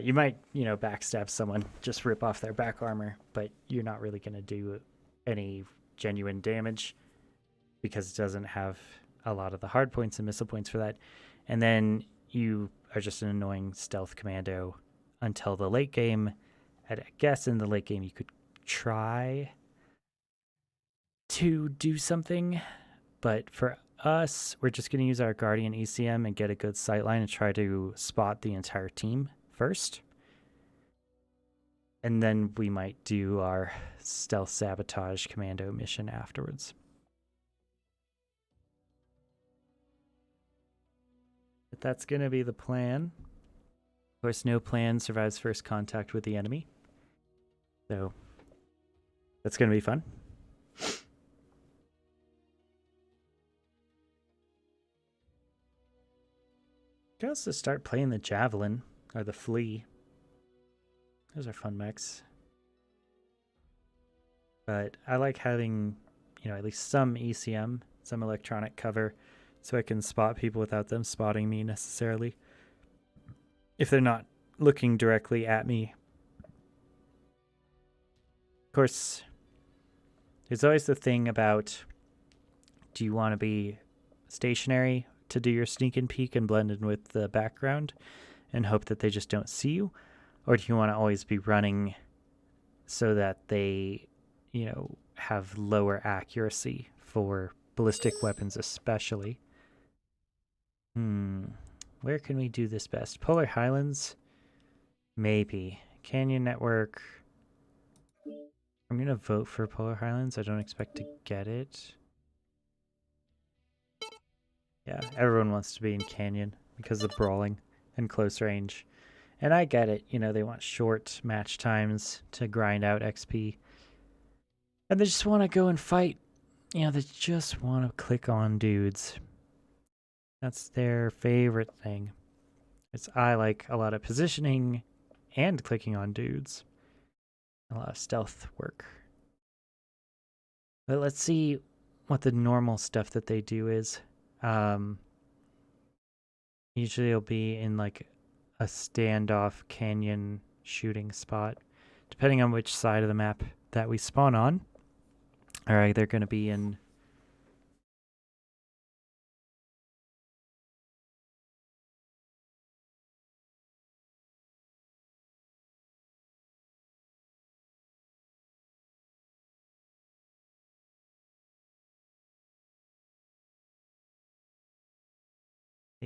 You might, backstab someone, just rip off their back armor, but you're not really going to do any genuine damage because it doesn't have a lot of the hard points and missile points for that. And then you are just an annoying stealth commando until the late game. I guess in the late game you could try to do something, but for us, we're just going to use our Guardian ECM and get a good sightline and try to spot the entire team first. And then we might do our stealth sabotage commando mission afterwards. But that's going to be the plan. Of course, no plan survives first contact with the enemy. So that's going to be fun. You can also start playing the Javelin or the Flea. Those are fun mechs. But I like having, at least some ECM, some electronic cover, so I can spot people without them spotting me necessarily. If they're not looking directly at me. Of course, there's always the thing about, do you want to be stationary to do your sneak and peek and blend in with the background and hope that they just don't see you? Or do you want to always be running so that they, have lower accuracy for ballistic weapons especially? Where can we do this best? Polar Highlands? Maybe. Canyon Network. I'm going to vote for Polar Highlands. I don't expect to get it. Yeah, everyone wants to be in Canyon because of brawling and close range. And I get it. They want short match times to grind out XP. And they just want to go and fight. They just want to click on dudes. That's their favorite thing. I like a lot of positioning and clicking on dudes. A lot of stealth work. But let's see what the normal stuff that they do is. Usually it'll be in like a standoff canyon shooting spot, depending on which side of the map that we spawn on. Alright, they're going to be in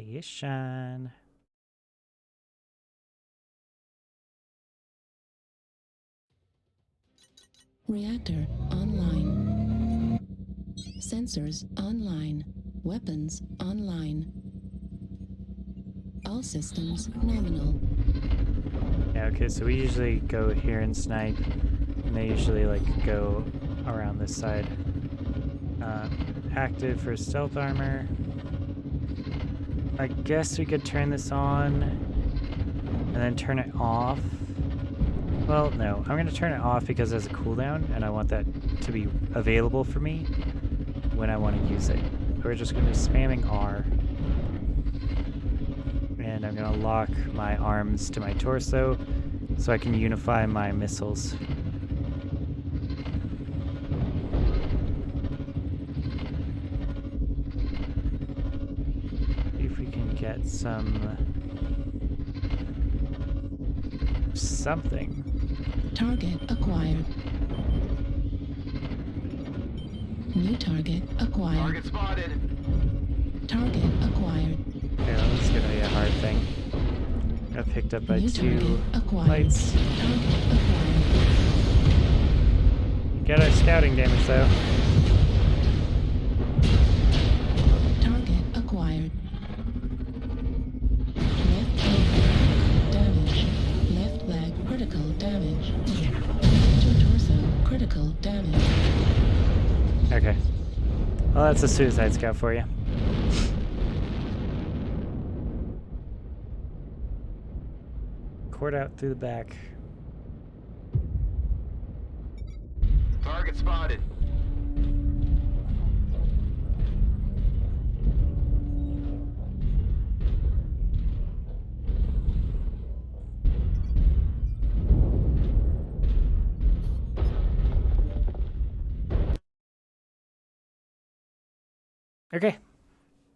Station. Reactor online. Sensors online. Weapons online. All systems nominal. Yeah, okay, so we usually go here and snipe, and they usually like go around this side. Active for stealth armor. I guess we could turn this on and then turn it off. Well, no, I'm going to turn it off because there's a cooldown and I want that to be available for me when I want to use it. We're just going to be spamming R. And I'm going to lock my arms to my torso so I can unify my missiles. See if we can get something. Target acquired. New target acquired. Target spotted. Target acquired. Okay, well, this is gonna be a hard thing. Got picked up by New two target acquired. lights. Target acquired. Get our scouting damage though. Target acquired. Left leg damage. Left leg critical damage. Ventral torso critical damage. Okay. Well, that's a suicide scout for you. Cord out through the back. Target spotted. Okay.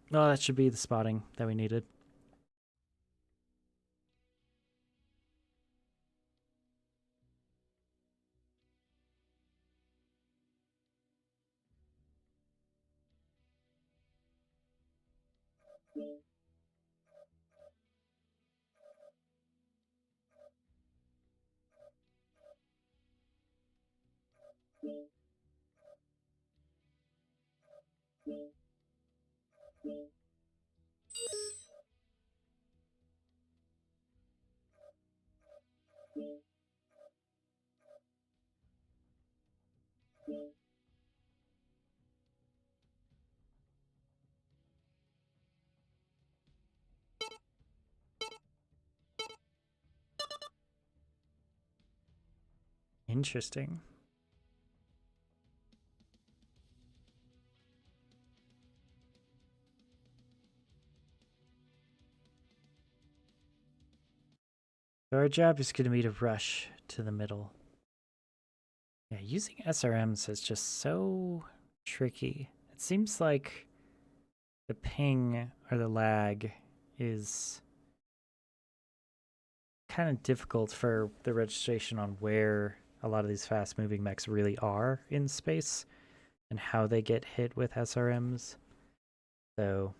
Well, that should be the spotting that we needed. Interesting. So our job is going to be to rush to the middle. Yeah, using SRMs is just so tricky. It seems like the ping or the lag is kind of difficult for the registration on where a lot of these fast-moving mechs really are in space and how they get hit with SRMs. So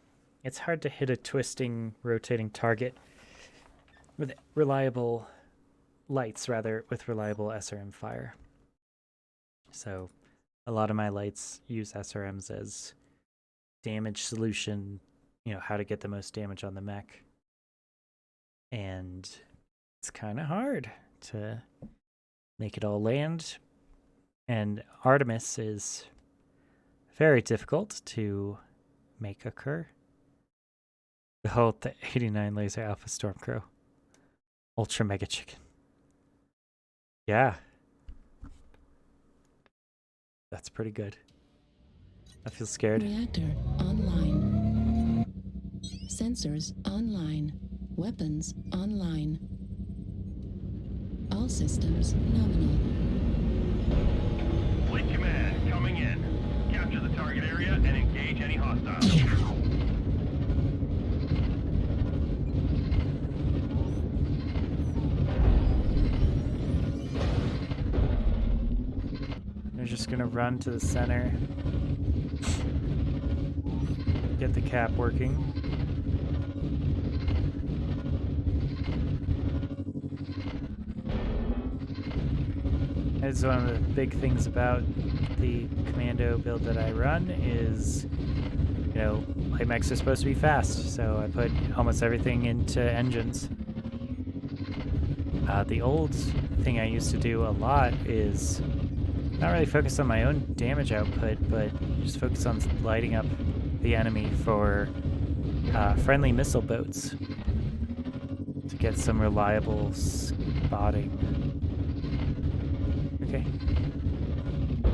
it's hard to hit a twisting, rotating target with reliable lights, rather, with reliable SRM fire. So a lot of my lights use SRMs as damage solution, you know, how to get the most damage on the mech. And it's kind of hard to make it all land. And Artemis is very difficult to make occur. Behold the 89 laser alpha Stormcrow. Ultra mega chicken. Yeah. That's pretty good. I feel scared. Reactor online. Sensors online. Weapons online. All systems nominal. Fleet command coming in. Capture the target area and engage any hostiles. They're just gonna run to the center. Get the cap working. It's one of the big things about the commando build that I run is, you know, light mechs are supposed to be fast, so I put almost everything into engines. The old thing I used to do a lot is not really focus on my own damage output, but just focus on lighting up the enemy for friendly missile boats to get some reliable spotting. Okay.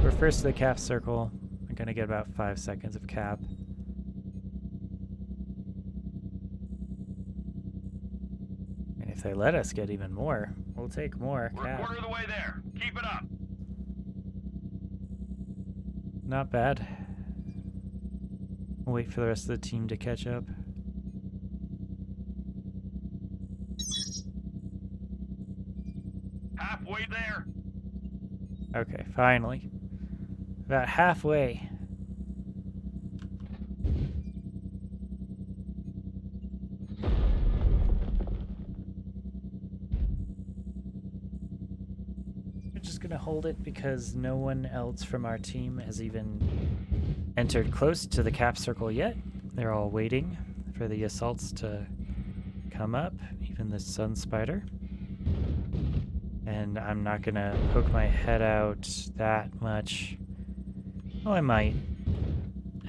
We're first to the cap circle. I'm gonna get about 5 seconds of cap. And if they let us get even more, we'll take more We're a cap. quarter of the way there. Keep it up. Not bad. We'll wait for the rest of the team to catch up. Halfway there. Okay, finally. About halfway. We're just gonna hold it because no one else from our team has even entered close to the cap circle yet. They're all waiting for the assaults to come up, even the Sun Spider. And I'm not gonna poke my head out that much. Well, I might.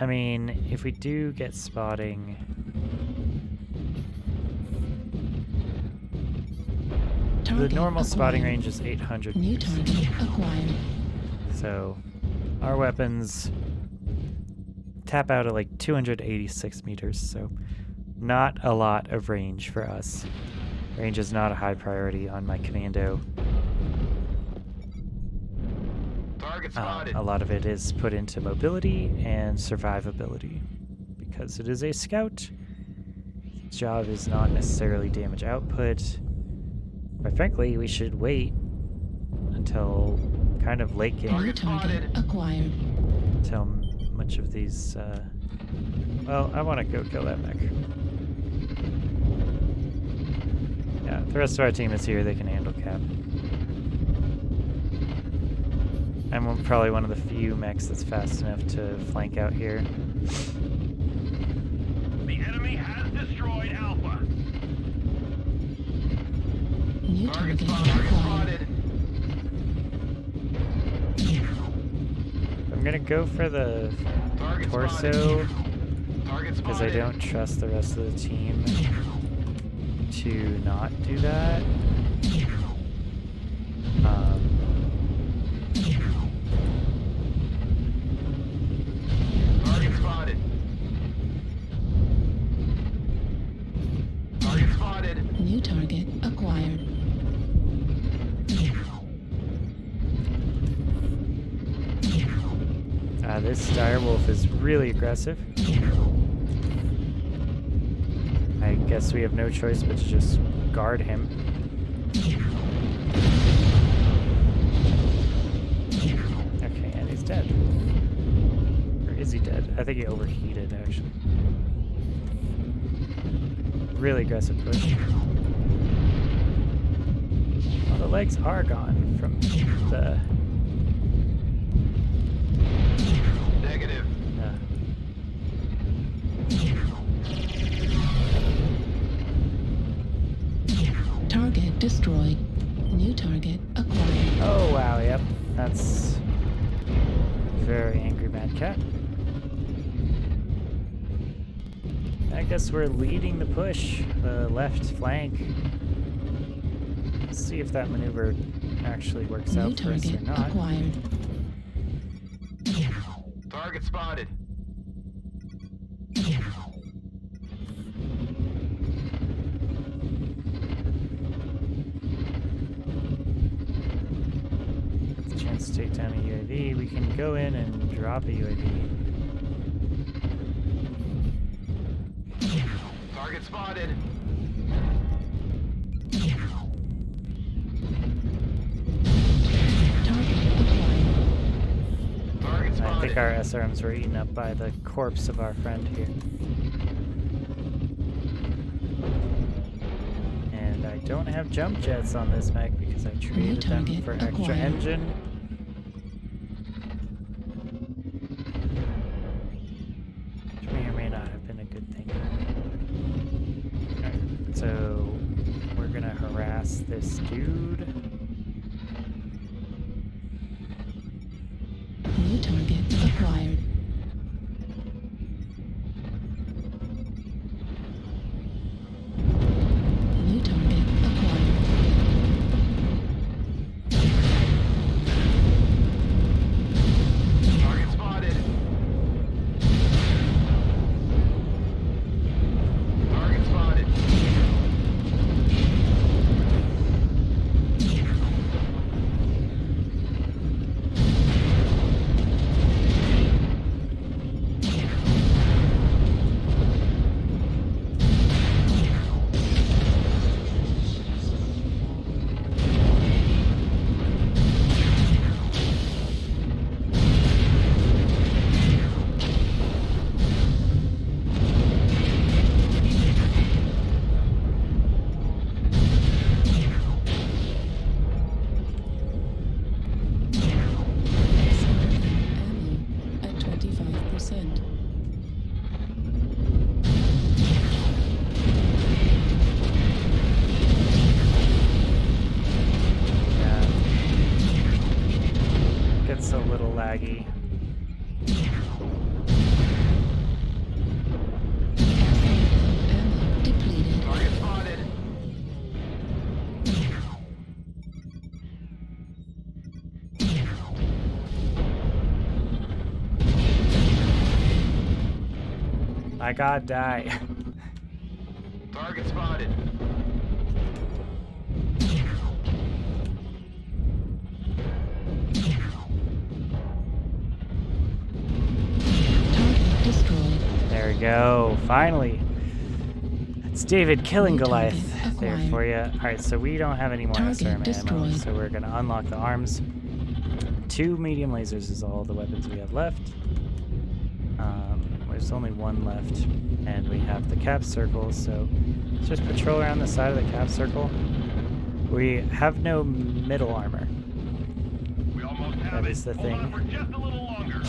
I mean, if we do get spotting... The Target normal spotting acquired. range is 800 New meters. target acquired. So, our weapons tap out at like 286 meters, so not a lot of range for us. Range is not a high priority on my commando. Target spotted. A lot of it is put into mobility and survivability. Because it is a scout, its job is not necessarily damage output. Quite frankly, we should wait until kind of late game, New target acquired. until much of these, well, I want to go kill that mech. Yeah, the rest of our team is here, they can handle cap. I'm probably one of the few mechs that's fast enough to flank out here. The enemy has destroyed Alpha. New Target target spotted. acquired. I'm gonna go for the Target torso spotted. Target because I spotted. don't trust the rest of the team to not do that. Target spotted. Target spotted. New target acquired. This direwolf is really aggressive. I guess we have no choice but to just guard him. Okay, and he's dead. Or is he dead? I think he overheated, actually. Really aggressive push. Oh, the legs are gone from the... Negative. Target destroyed. New target acquired. Oh, wow, yep. That's very angry Mad Cat. I guess we're leading the push, the left flank. Let's see if that maneuver actually works New out for us or target not. acquired. Target spotted. With the chance to take down a UAV, we can go in and drop a UAV. Target spotted. Target acquired. Target I spotted. think our SRMs were eaten up by the corpse of our friend here. And I don't have jump jets on this mech because I traded them target for extra acquired. engine So we're gonna harass this dude. New target acquired. New target acquired. Target spotted. Target spotted. Ammo at 25%. Yeah. Gets a little laggy. Ammo depleted. Target spotted. My god, die. Target spotted. Target destroyed. There we go. Finally. It's David killing New target Goliath there acquired. for you. Alright, so we don't have any more Target SRM ammo, destroyed. so we're gonna unlock the arms. 2 medium lasers is all the weapons we have left. There's only 1 left, and we have the cap circle, so let's just patrol around the side of the cap circle. We have no middle armor. We almost have That it. is the Hold on thing. for just a little longer.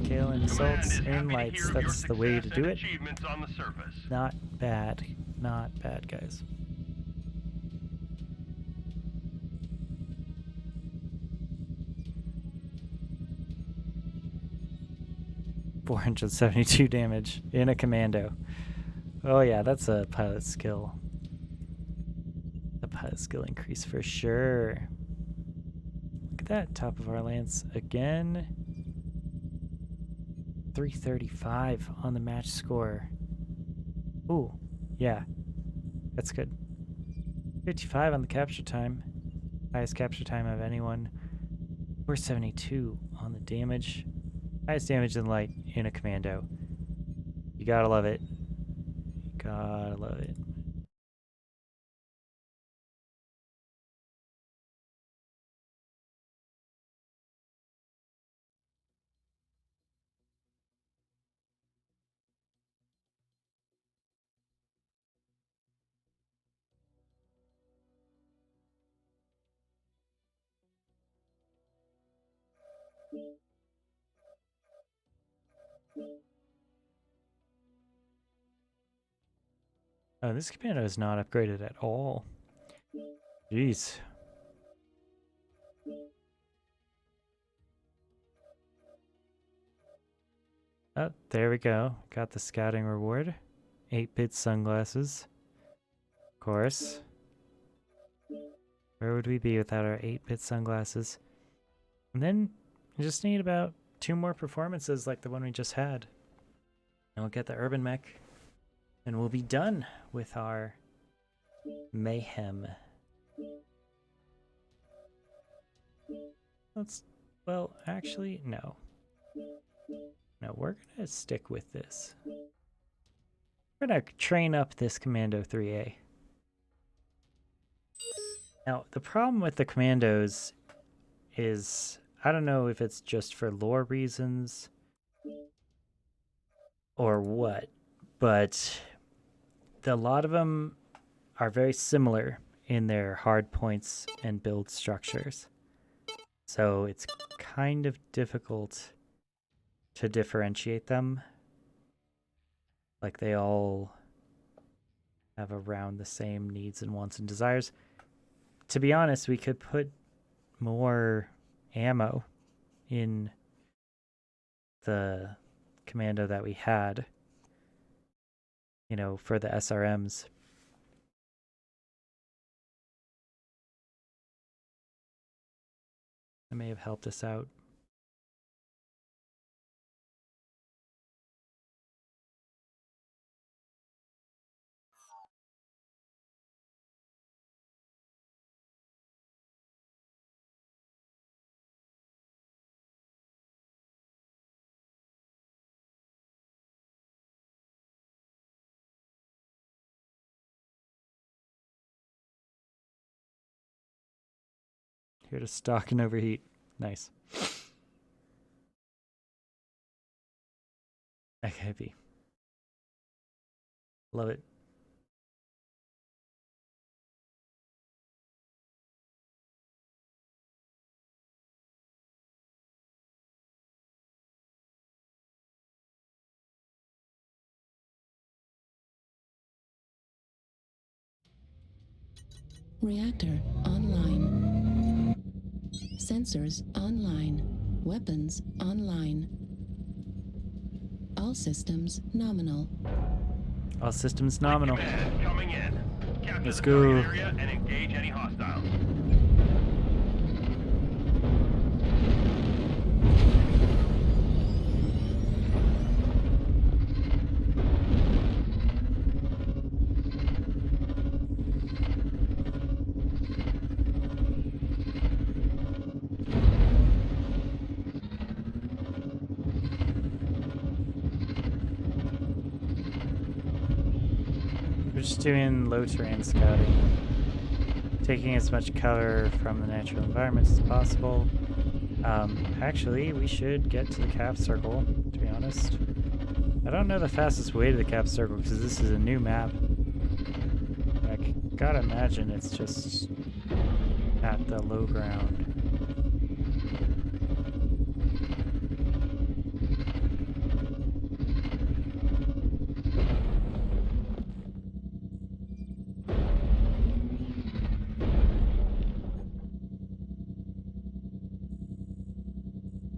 Killing Command assaults is and happy to lights, hear of your that's the way to success do and it. achievements on the surface. Not bad. Not bad, guys. $472 damage in a commando. Oh yeah, that's a pilot skill. A pilot skill increase for sure. Look at that, top of our lance again. 335 on the match score. Ooh, yeah, that's good. 55 on the capture time. Highest capture time of anyone. 472 on the damage. Highest damage in light in a commando. You gotta love it. You gotta love it. Oh, this commando is not upgraded at all. Jeez. Oh, there we go. Got the scouting reward. 8-bit sunglasses. Of course. Where would we be without our 8-bit sunglasses? And then we just need about 2 more performances like the one we just had. And we'll get the urban mech. And we'll be done with our mayhem. Well, actually, no. No, we're gonna stick with this. We're gonna train up this Commando 3A. Now, the problem with the Commandos is, I don't know if it's just for lore reasons or what, but a lot of them are very similar in their hard points and build structures. So it's kind of difficult to differentiate them. Like they all have around the same needs and wants and desires. To be honest, we could put more ammo in the commando that we had, you know, for the SRMs. That may have helped us out. Here to stock and overheat. Nice. Okay, love it. Reactor online. Sensors online. Weapons online. All systems nominal. All systems nominal. Command, coming in. Capture Let's the go. target area and engage any hostiles. We're just doing low terrain scouting, taking as much cover from the natural environments as possible. Actually, we should get to the cap circle, to be honest. I don't know the fastest way to the cap circle because this is a new map. I gotta imagine it's just at the low ground.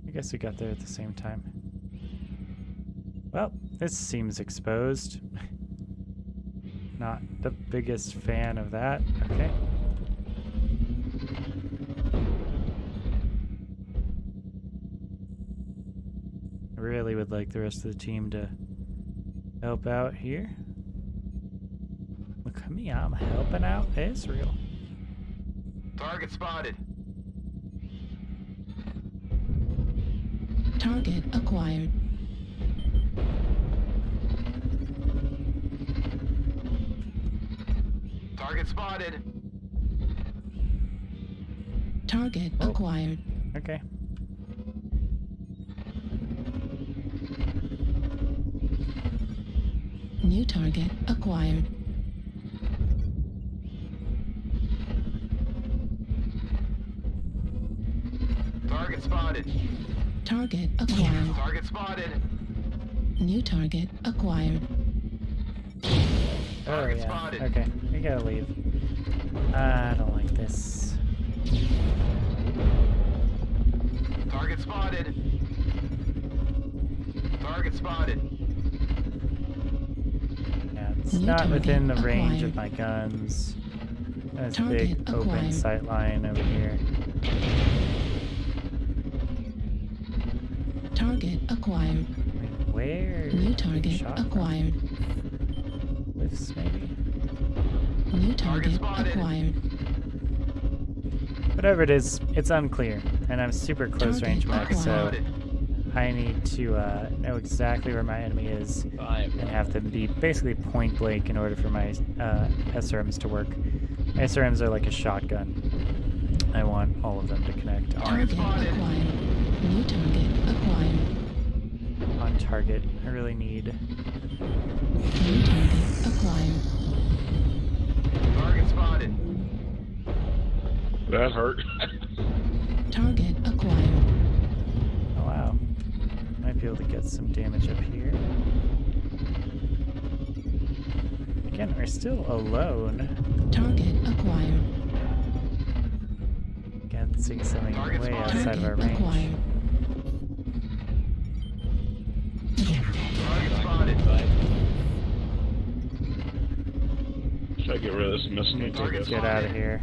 I guess we got there at the same time. Well, this seems exposed. Not the biggest fan of that. Okay. I really would like the rest of the team to help out here. Look at me, I'm helping out Israel. Target spotted. Target acquired. Target spotted. Target acquired. Okay. New target acquired. Target spotted. Target acquired. Target spotted. New target acquired. Oh Target yeah. spotted. Okay, we gotta leave. I don't like this. Target spotted. Target spotted. Yeah, it's New not target within the range of acquired. my guns. There's a Target big open acquired. sight line over here. Target acquired. Wait, where? New Big target shot from? acquired. Cliffs, maybe? New Target target spotted. acquired. Whatever it is, it's unclear. And I'm super close range Target mech, so Spotted. I need to know exactly where my enemy is and have them be basically point blank in order for my SRMs to work. SRMs are like a shotgun. I want all of them to connect Target acquired. New target acquired. on target. I really need. New target acquired. Target spotted. That hurt. Target acquired. Oh wow. Might be able to get some damage up here. Again, we're still alone. Target acquired. Again, seeing something Target way spotted. outside of our Target range. acquired. Target spotted. Should I get rid of this missile? Need to Target get out of spotted. here.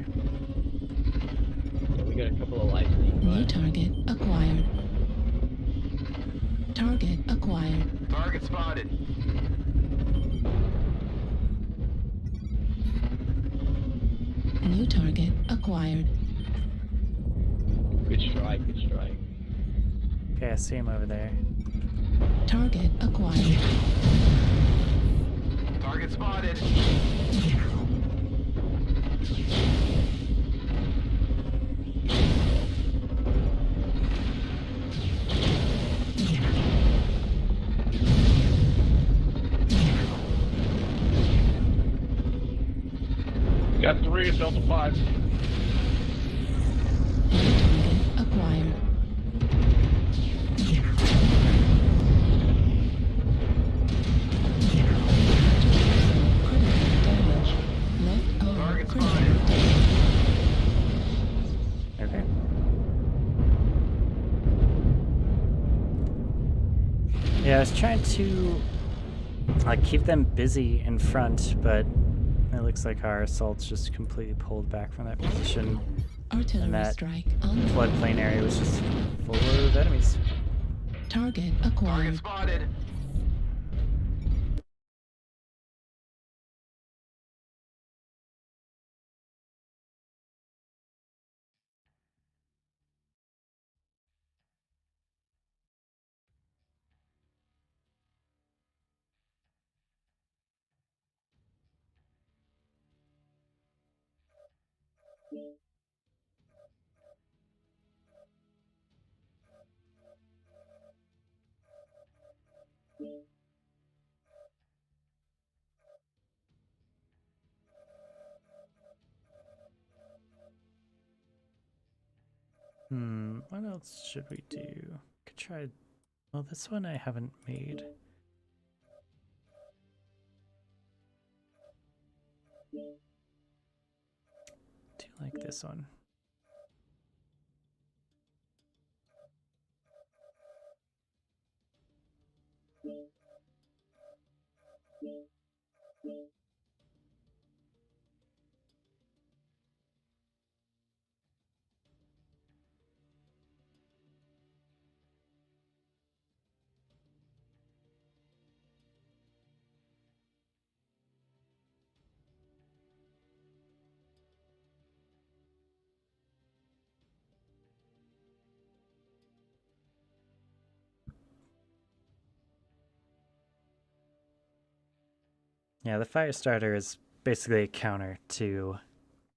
Yeah, we got a couple of lights nearby. New target acquired. Target acquired. Target spotted. New target acquired. Good strike, good strike. Okay, I see him over there. Target acquired. Target spotted. Got 3 at Delta 5. New target acquired. Damage. Left arm Target critical spotted. damage. Okay. Yeah, I was trying to keep them busy in front, but it looks like our assaults just completely pulled back from that position. Artillery that strike on Floodplain area was just full of enemies. target Target acquired. spotted. What else should we do? Could try. Well, this one I haven't made. Do you like this one? Yeah, the fire starter is basically a counter to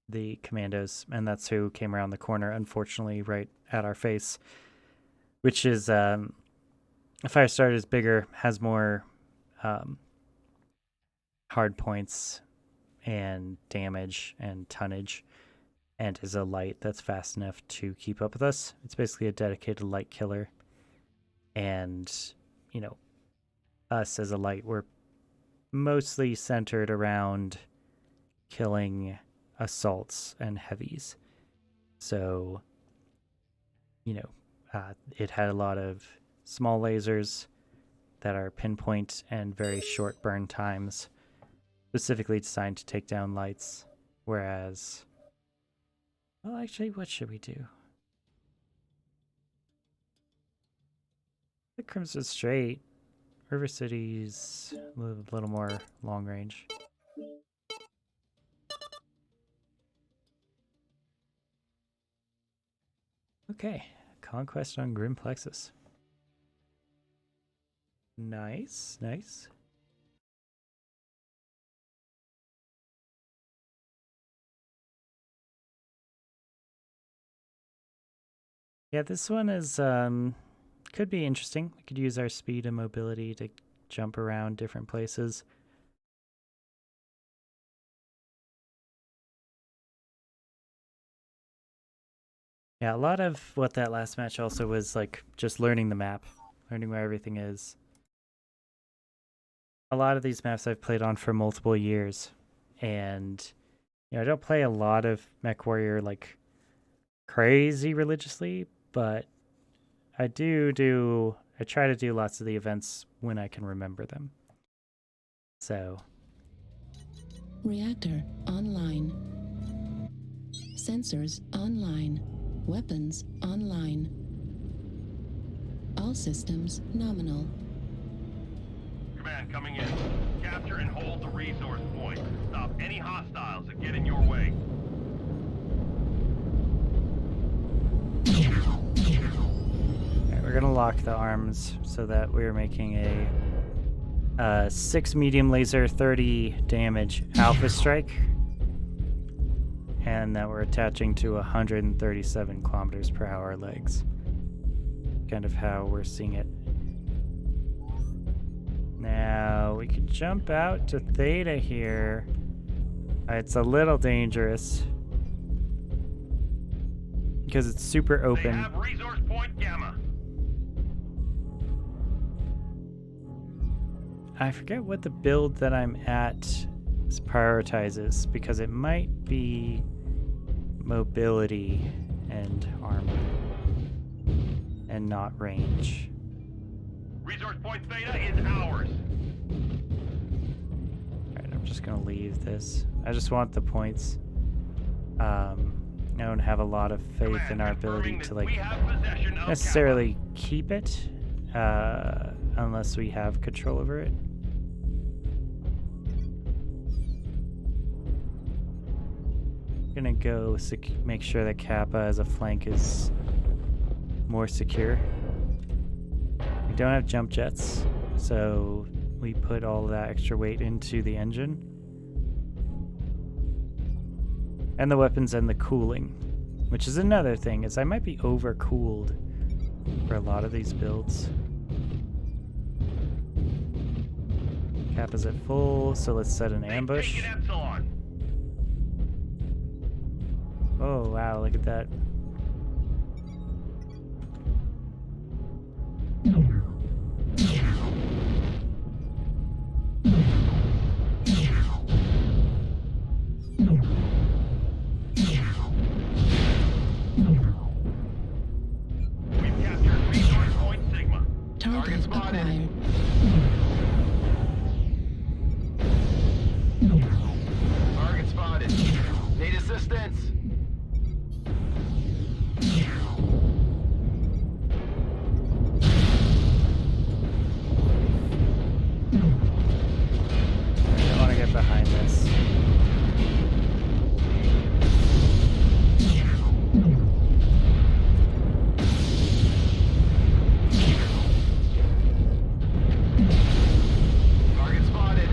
the commandos, and that's who came around the corner, unfortunately, right at our face. Which is, a fire starter is bigger, has more hard points and damage and tonnage, and is a light that's fast enough to keep up with us. It's basically a dedicated light killer. And, you know, us as a light, we're mostly centered around killing assaults and heavies. So, you know, it had a lot of small lasers that are pinpoint and very short burn times, specifically designed to take down lights. Whereas, well, actually, what should we do? The Crimson Strait, River City's a little more long range. Okay, Conquest on Grim Plexus. Nice, nice. Yeah, this one is could be interesting. We could use our speed and mobility to jump around different places. Yeah, a lot of what that last match also was like just learning the map, learning where everything is. A lot of these maps I've played on for multiple years, and I don't play a lot of Mechwarrior like crazy religiously, but I try to do lots of the events when I can remember them. So, Reactor online. Sensors online. Weapons online. All systems nominal. Command coming in. Capture and hold the resource point. Stop any hostiles that get in your way. alright, we're gonna lock the arms so that we're making a 6 medium laser, 30 damage alpha strike, and that we're attaching to 137 kilometers per hour legs. Kind of how we're seeing it. Now, we could jump out to Theta here. It's a little dangerous because it's super They open. have resource point Gamma. I forget what the build that I'm at prioritizes because it might be mobility and armor and not range. Resource point Theta is ours. Alright, I'm just gonna leave this. I just want the points. I don't have a lot of faith Command, in our ability confirming to that we like have possession of necessarily keep it unless we have control over it. Gonna go make sure that Kappa as a flank is more secure. We don't have jump jets, so we put all that extra weight into the engine and the weapons and the cooling, which is another thing, is I might be overcooled for a lot of these builds. Kappa's at full, so let's set an They've ambush. taken Epsilon. Oh wow, look at that. We've captured resource point Sigma. Target spotted. acquired. Target spotted. Need assistance. I want to get behind this. Target spotted.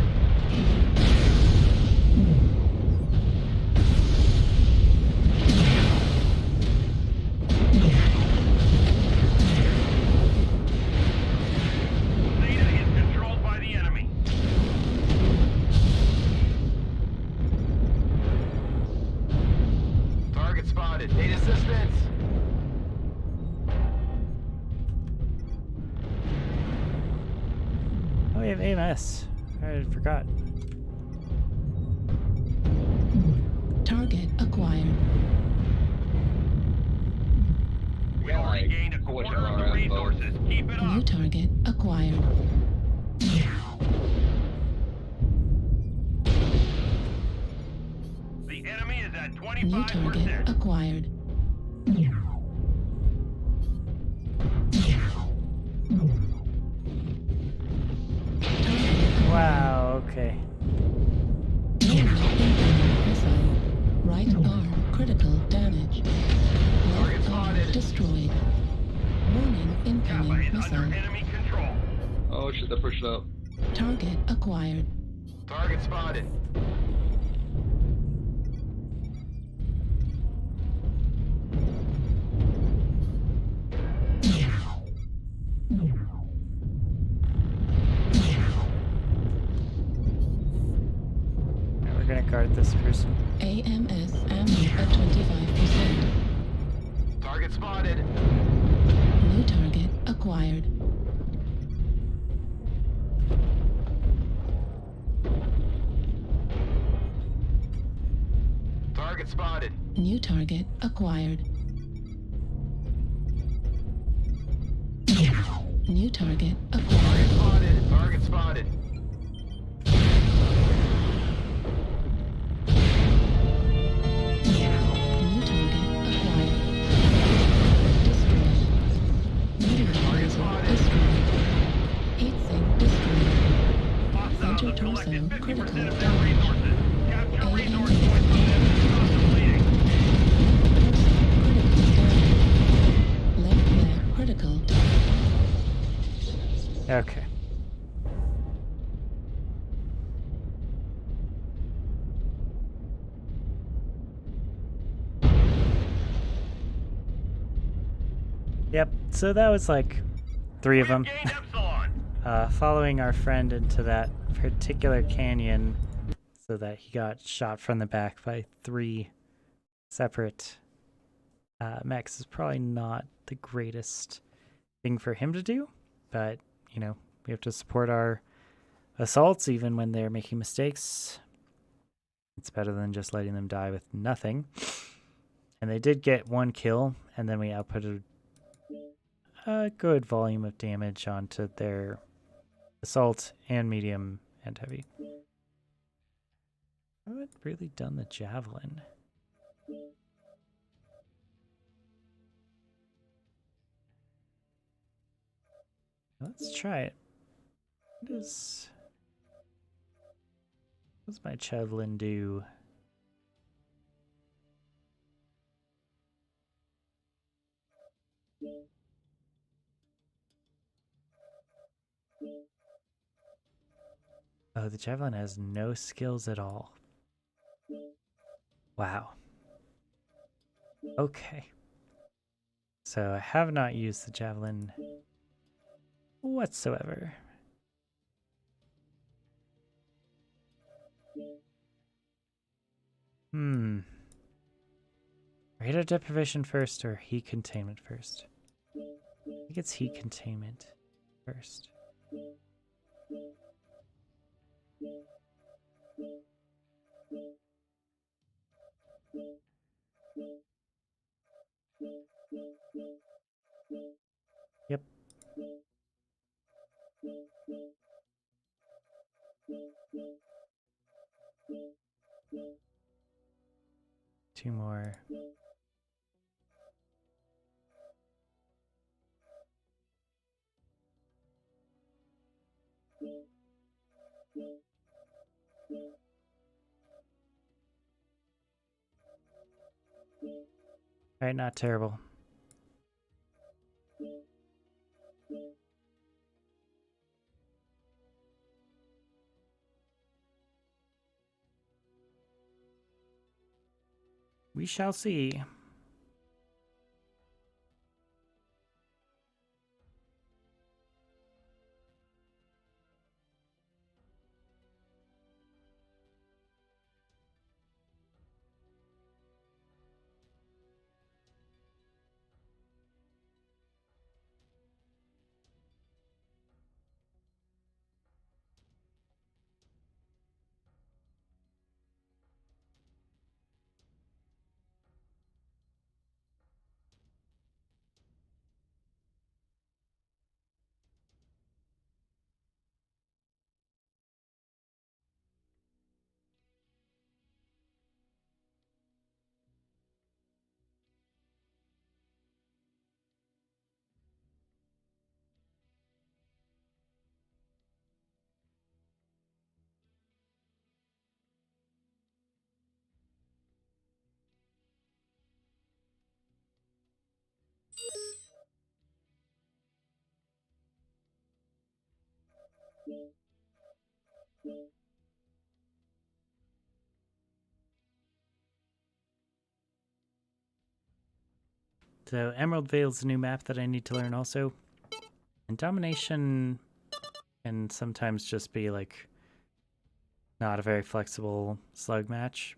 Theta is controlled by the enemy. Target spotted. Need assistance. Oh, we have AMS. I forgot. Target acquired. We already gained a quarter of the resources. Keep it New up. target acquired. The enemy is at New target 25%. acquired. Wow, okay. Missile. Right arm critical damage. Left arm spotted. destroyed. Warning Kappa incoming is under missile. enemy control. Oh shit, they pushed up. Target acquired. Target spotted. Now we're gonna guard this person. AMS ammo at 25%. Target Target spotted. New target acquired. Target spotted. New target acquired. New target acquired. Spotted. Target spotted. New target acquired. Destroyed. Medium laser destroyed. Heat sink destroyed. Hostiles Center have torso collected 50% critical of their damage. resources. Capture AM resource points from them and stop the bleeding. Torso critical damage. Light Mech critical. Okay. Yep, so that was like 3 of them. Gained Epsilon. Following our friend into that particular canyon so that he got shot from the back by 3 separate mechs is probably not the greatest thing for him to do, but, you know, we have to support our assaults even when they're making mistakes. It's better than just letting them die with nothing. And they did get 1 kill, and then we outputted a good volume of damage onto their assault and medium and heavy. I haven't really done the javelin. Let's try it. What does my javelin do? Oh, the javelin has no skills at all. Wow. Okay. So I have not used the javelin whatsoever. Radar deprivation first or heat containment first? I think it's heat containment first. Yep. Two more. Alright, not terrible. We shall see. So Emerald Vale's a new map that I need to learn also. And Domination can sometimes just be like not a very flexible slug match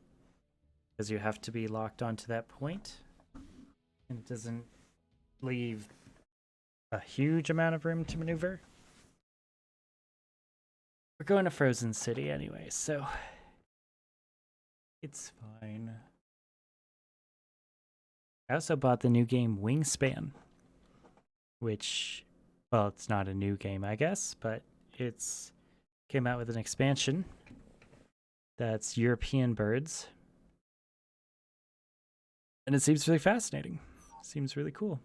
because you have to be locked onto that point. And it doesn't leave a huge amount of room to maneuver. We're going to Frozen City anyway, so it's fine. I also bought the new game Wingspan, which, well, it's not a new game, I guess, but it's came out with an expansion that's European birds. And it seems really fascinating. Seems really cool.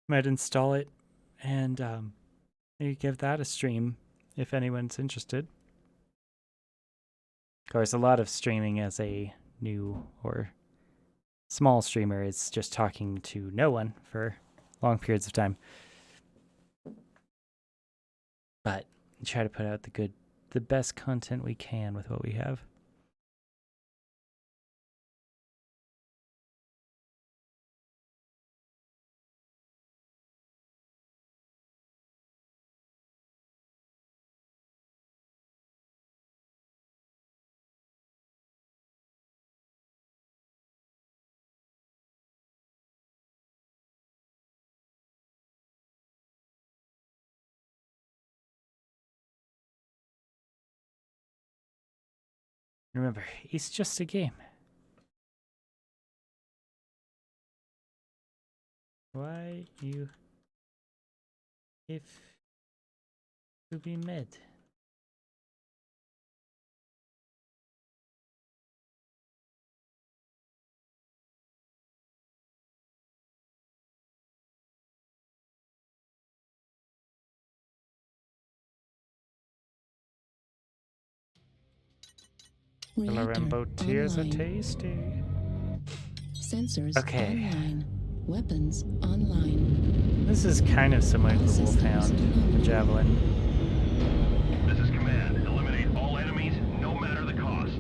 Might install it and maybe give that a stream if anyone's interested. Of course, a lot of streaming as a new or small streamer is just talking to no one for long periods of time. But try to put out the best content we can with what we have. Remember, it's just a game. Why you if to be mad? Rainbow tears are tasty. Sensors Okay. online. Weapons online. This is kind of similar to the Wolfhound, the Javelin. This is command. Eliminate all enemies, no matter the cost.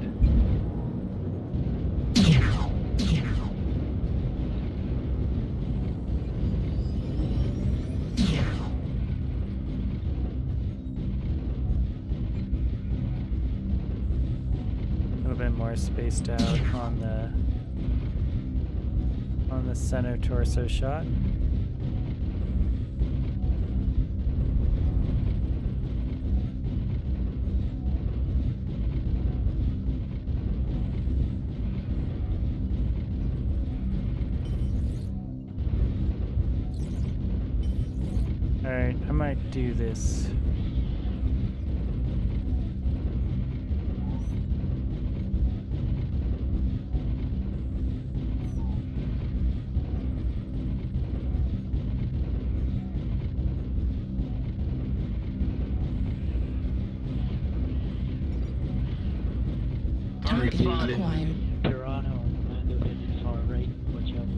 A little bit more spaced out on the center torso shot. Alright, I might do this. Target spotted. Acquired. Toronto or Commando headed far right. Watch out.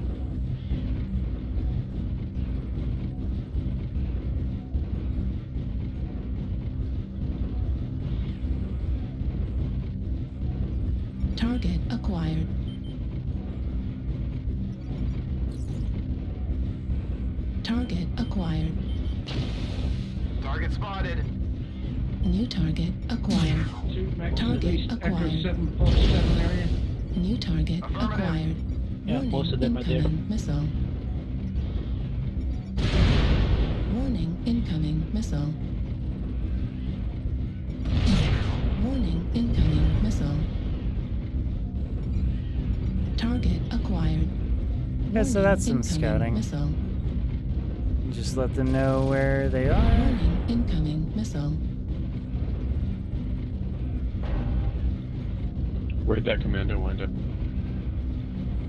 Target acquired. Target acquired. Target spotted. New target acquired. Target acquired. New target Affirmative. acquired. Yeah, Warning, most of them are there. incoming missile. Warning, incoming missile. Warning, incoming missile. Target acquired. Yeah, so Warning, that's some incoming scouting. Missile. Just let them know where they are. Warning, incoming missile. Where'd that commando wind up?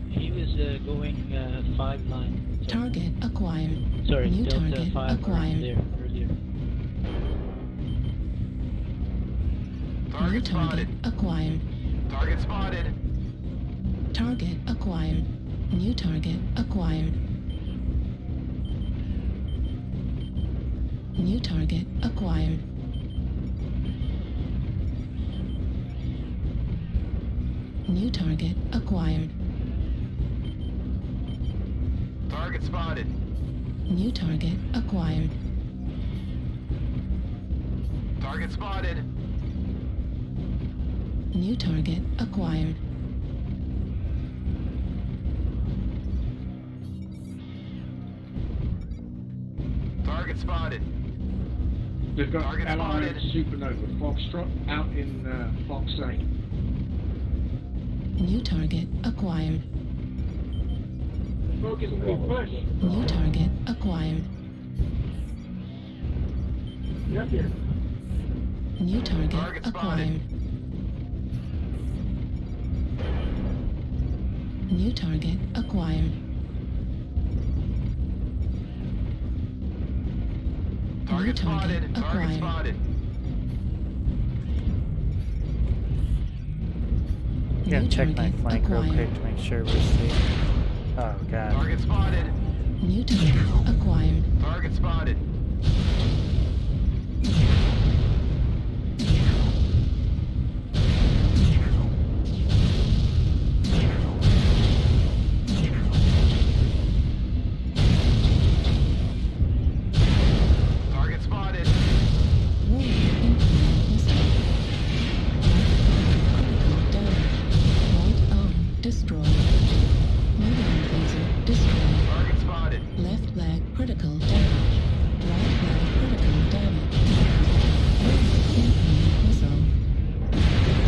He was going 5 line. So- Target acquired. Sorry, New Delta target 5 acquired. there earlier. New Target target spotted. acquired. Target spotted. Target acquired. New target acquired. New target acquired. New target acquired. Target spotted. New target acquired. Target spotted. New target acquired. Target spotted. They've got Target Allied spotted. Supernova Foxtrot out in Fox 8. New target acquired. Focus and good push. New target acquired. Yep, here. New target Target spotted. acquired. New target acquired. Target spotted. Target acquired. spotted. I'm gonna New check my target flank real acquired. quick to make sure we're safe. Oh god. Target spotted. New target acquired. Target spotted. Target spotted. Warning incoming missile. Critical damage. Right arm destroyed. Medium laser destroyed. Target spotted. Left leg critical damage. Right leg critical damage. Warning incoming missile.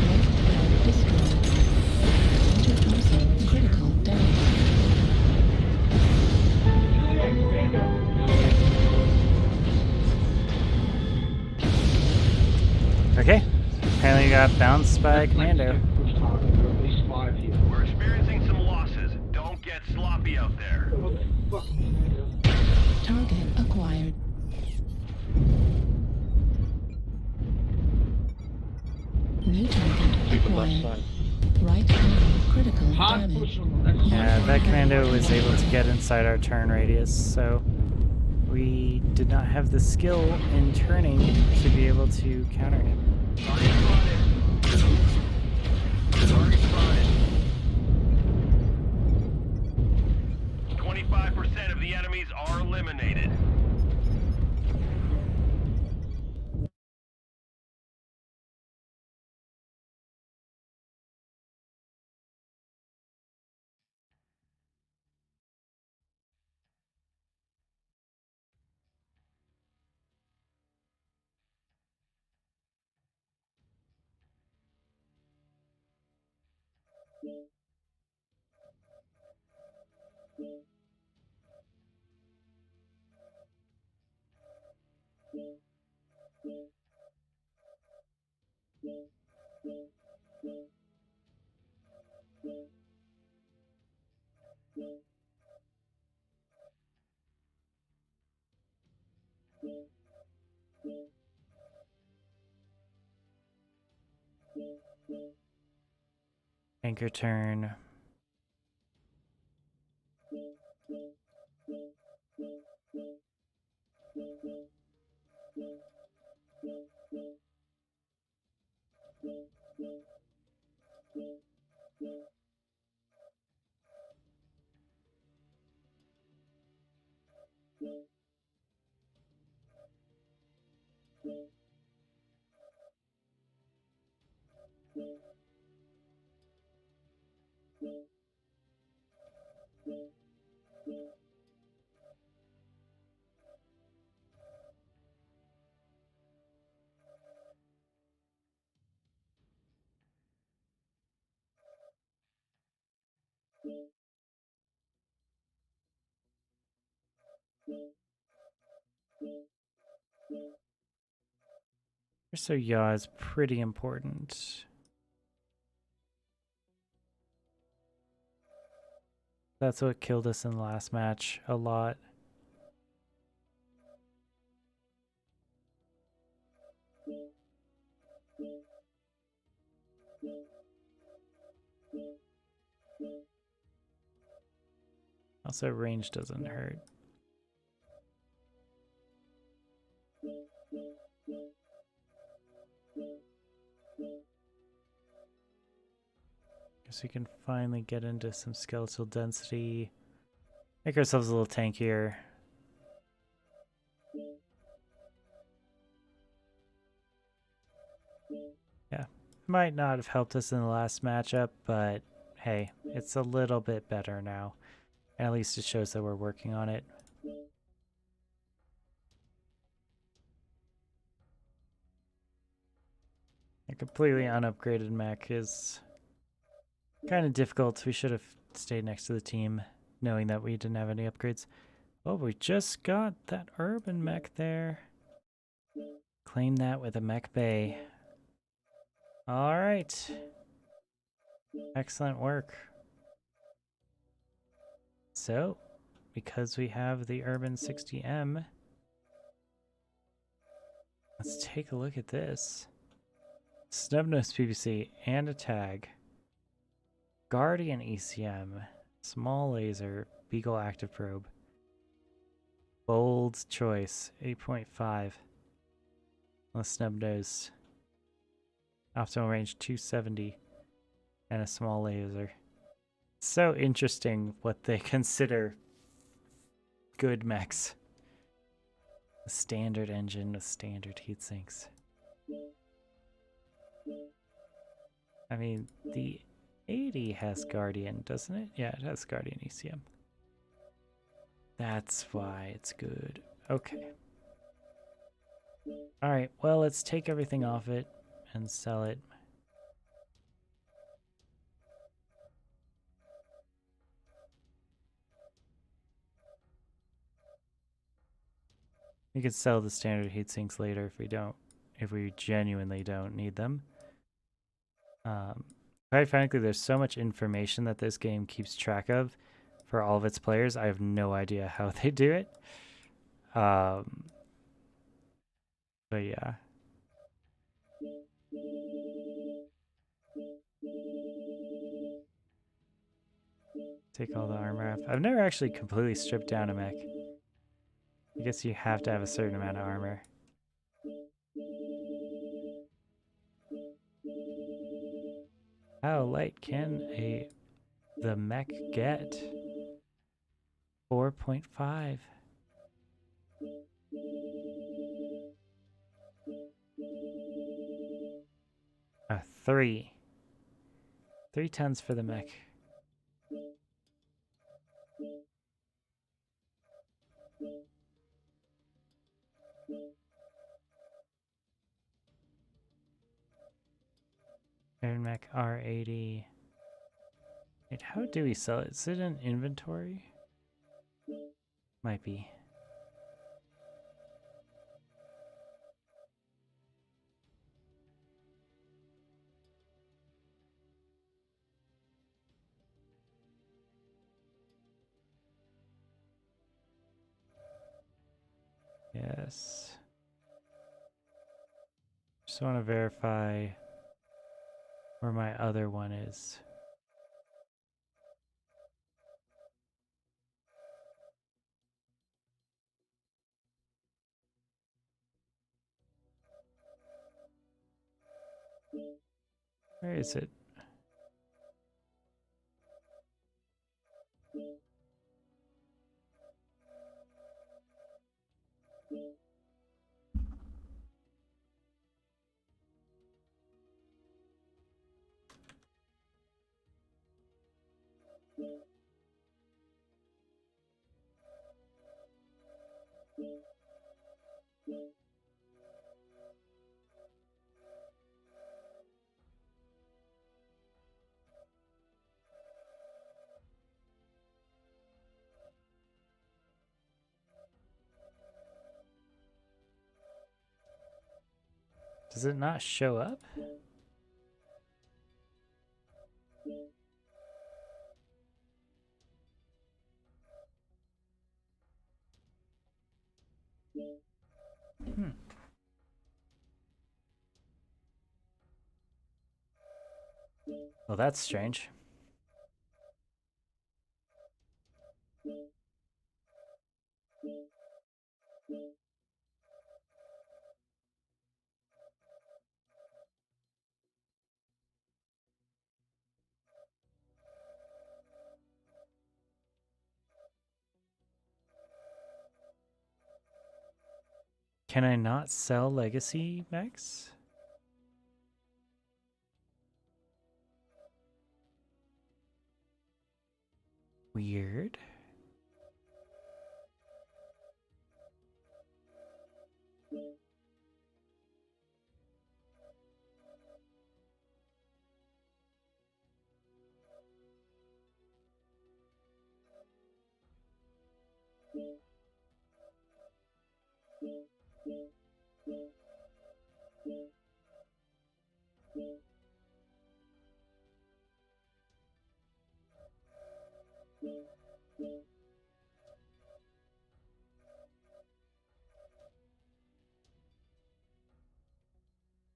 Left leg destroyed. Interpersonal critical damage. Okay. Apparently you got bounced by a commando. Push target. There are at least 5 here. We're experiencing some losses. Don't get sloppy out there. Oh, the fucking commando. Target acquired. New target To the left acquired. side. Right arm critical Hard damage. push on the left Yeah, side. that commando was able to get inside our turn radius, so we did not have the skill in turning to be able to counter him. Target spotted. Target spotted. 25% of the enemies are eliminated. Anchor turn. So yaw is pretty important. That's what killed us in the last match a lot. Also, range doesn't hurt. Guess we can finally get into some skeletal density. Make ourselves a little tankier. Yeah, might not have helped us in the last matchup, but hey, it's a little bit better now. At least it shows that we're working on it. A completely unupgraded mech is kind of difficult. We should have stayed next to the team, knowing that we didn't have any upgrades. Oh, we just got that urban mech there. Claim that with a mech bay. All right. Excellent work. So, because we have the urban 60M, let's take a look at this. Snubnose PVC and a tag. Guardian ECM. Small laser. Beagle active probe. Bold choice. 8.5. On the Snubnose. Optimal range 270. And a small laser. So interesting what they consider good mechs. A standard engine with standard heat sinks. I mean, the 80 has Guardian, doesn't it? Yeah, it has Guardian ECM. That's why it's good. Okay. Alright, well, let's take everything off it and sell it. We could sell the standard heat sinks later if we genuinely don't need them. Quite frankly, there's so much information that this game keeps track of for all of its players. I have no idea how they do it. But yeah. Take all the armor off. I've never actually completely stripped down a mech. I guess you have to have a certain amount of armor. How light can the mech get? 4.5. A 3. 3 tons for the mech. Iron Mech R80. Wait, how do we sell it? Is it in inventory? Might be. Yes. Just want to verify where my other one is. Where is it? Does it not show up? Well, that's strange. Can I not sell legacy mechs? Weird.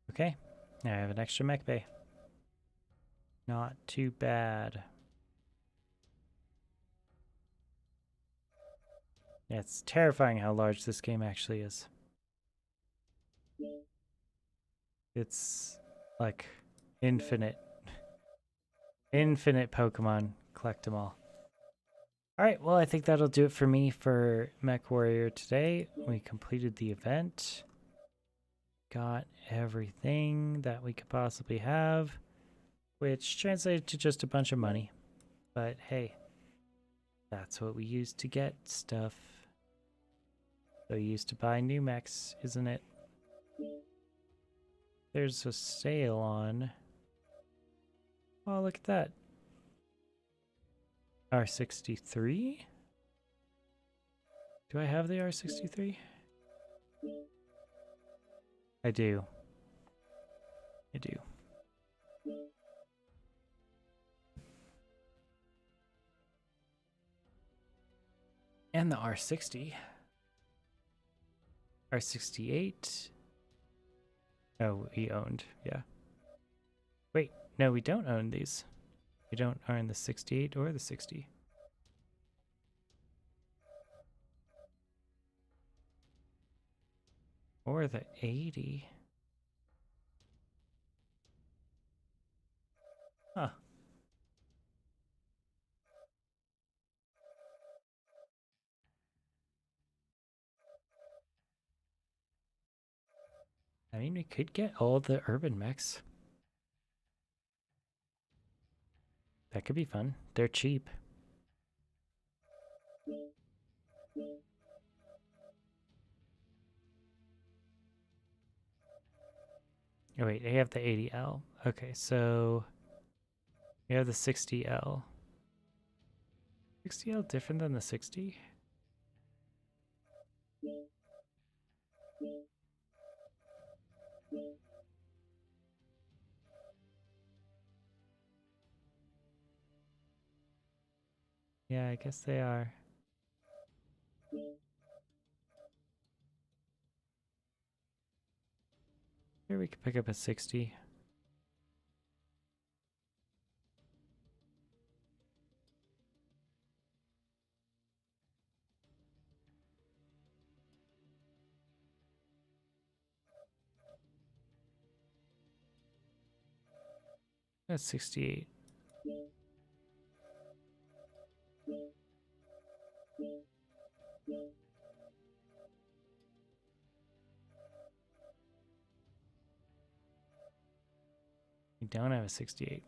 Okay, now I have an extra mech bay. Not too bad. Yeah, it's terrifying how large this game actually is. It's like infinite. Infinite Pokemon. Collect them all. Alright, well I think that'll do it for me for Mechwarrior today. We completed the event. Got everything that we could possibly have, which translated to just a bunch of money. But hey, that's what we use to get stuff. So you used to buy new mechs, isn't it? There's a sale on. Oh, look at that. R63? Do I have the R63? I do. I do. And the R60. R68. Oh, we owned. Yeah. Wait, no, we don't own these. We don't own the 68 or the 60. Or the 80. Huh. I mean, we could get all the urban mechs. That could be fun. They're cheap. Oh wait, they have the 80L. Okay, so we have the 60L. 60L different than the 60? Yeah, I guess they are. Here we could pick up a 60. That's 68. We don't have a 68.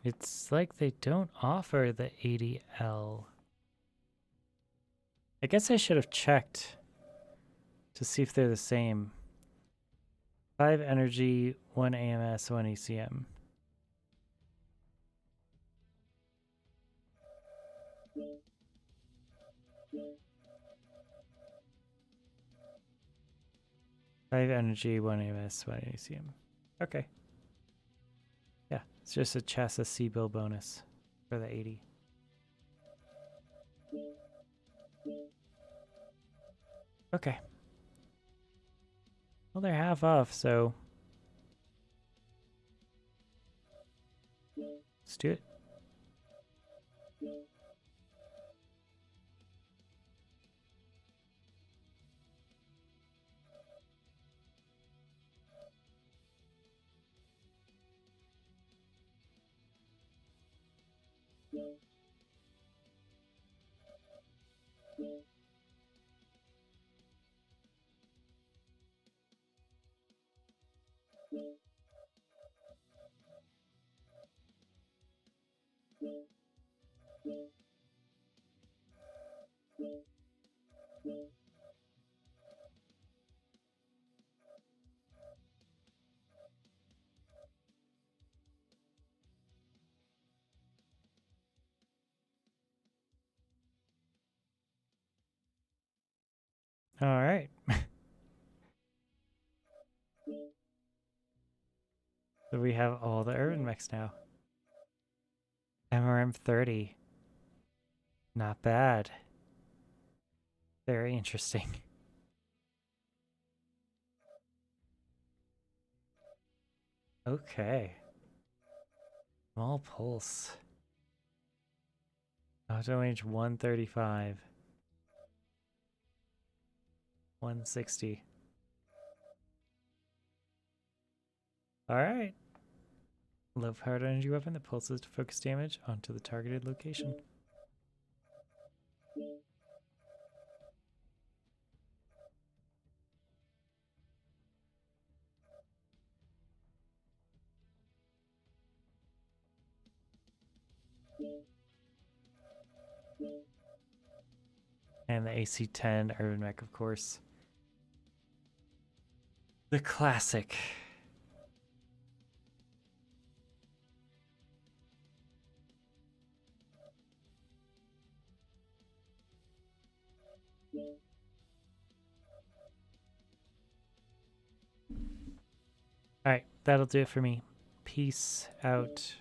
It's like they don't offer the 80L. I guess I should have checked to see if they're the same. 5 energy, 1 AMS, 1 ECM. Five energy, 1 AMS, 1 ACM. Okay. Yeah, it's just a chassis C-bill bonus for the 80. Okay. Well, they're half off, so let's do it. All right. So we have all the urban mechs now. MRM 30. Not bad. Very interesting. Okay. Small pulse. Auto range 135. 160. Alright. Low powered energy weapon that pulses to focus damage onto the targeted location. And the AC-10 Urban Mech, of course. The classic. Alright, that'll do it for me. Peace out.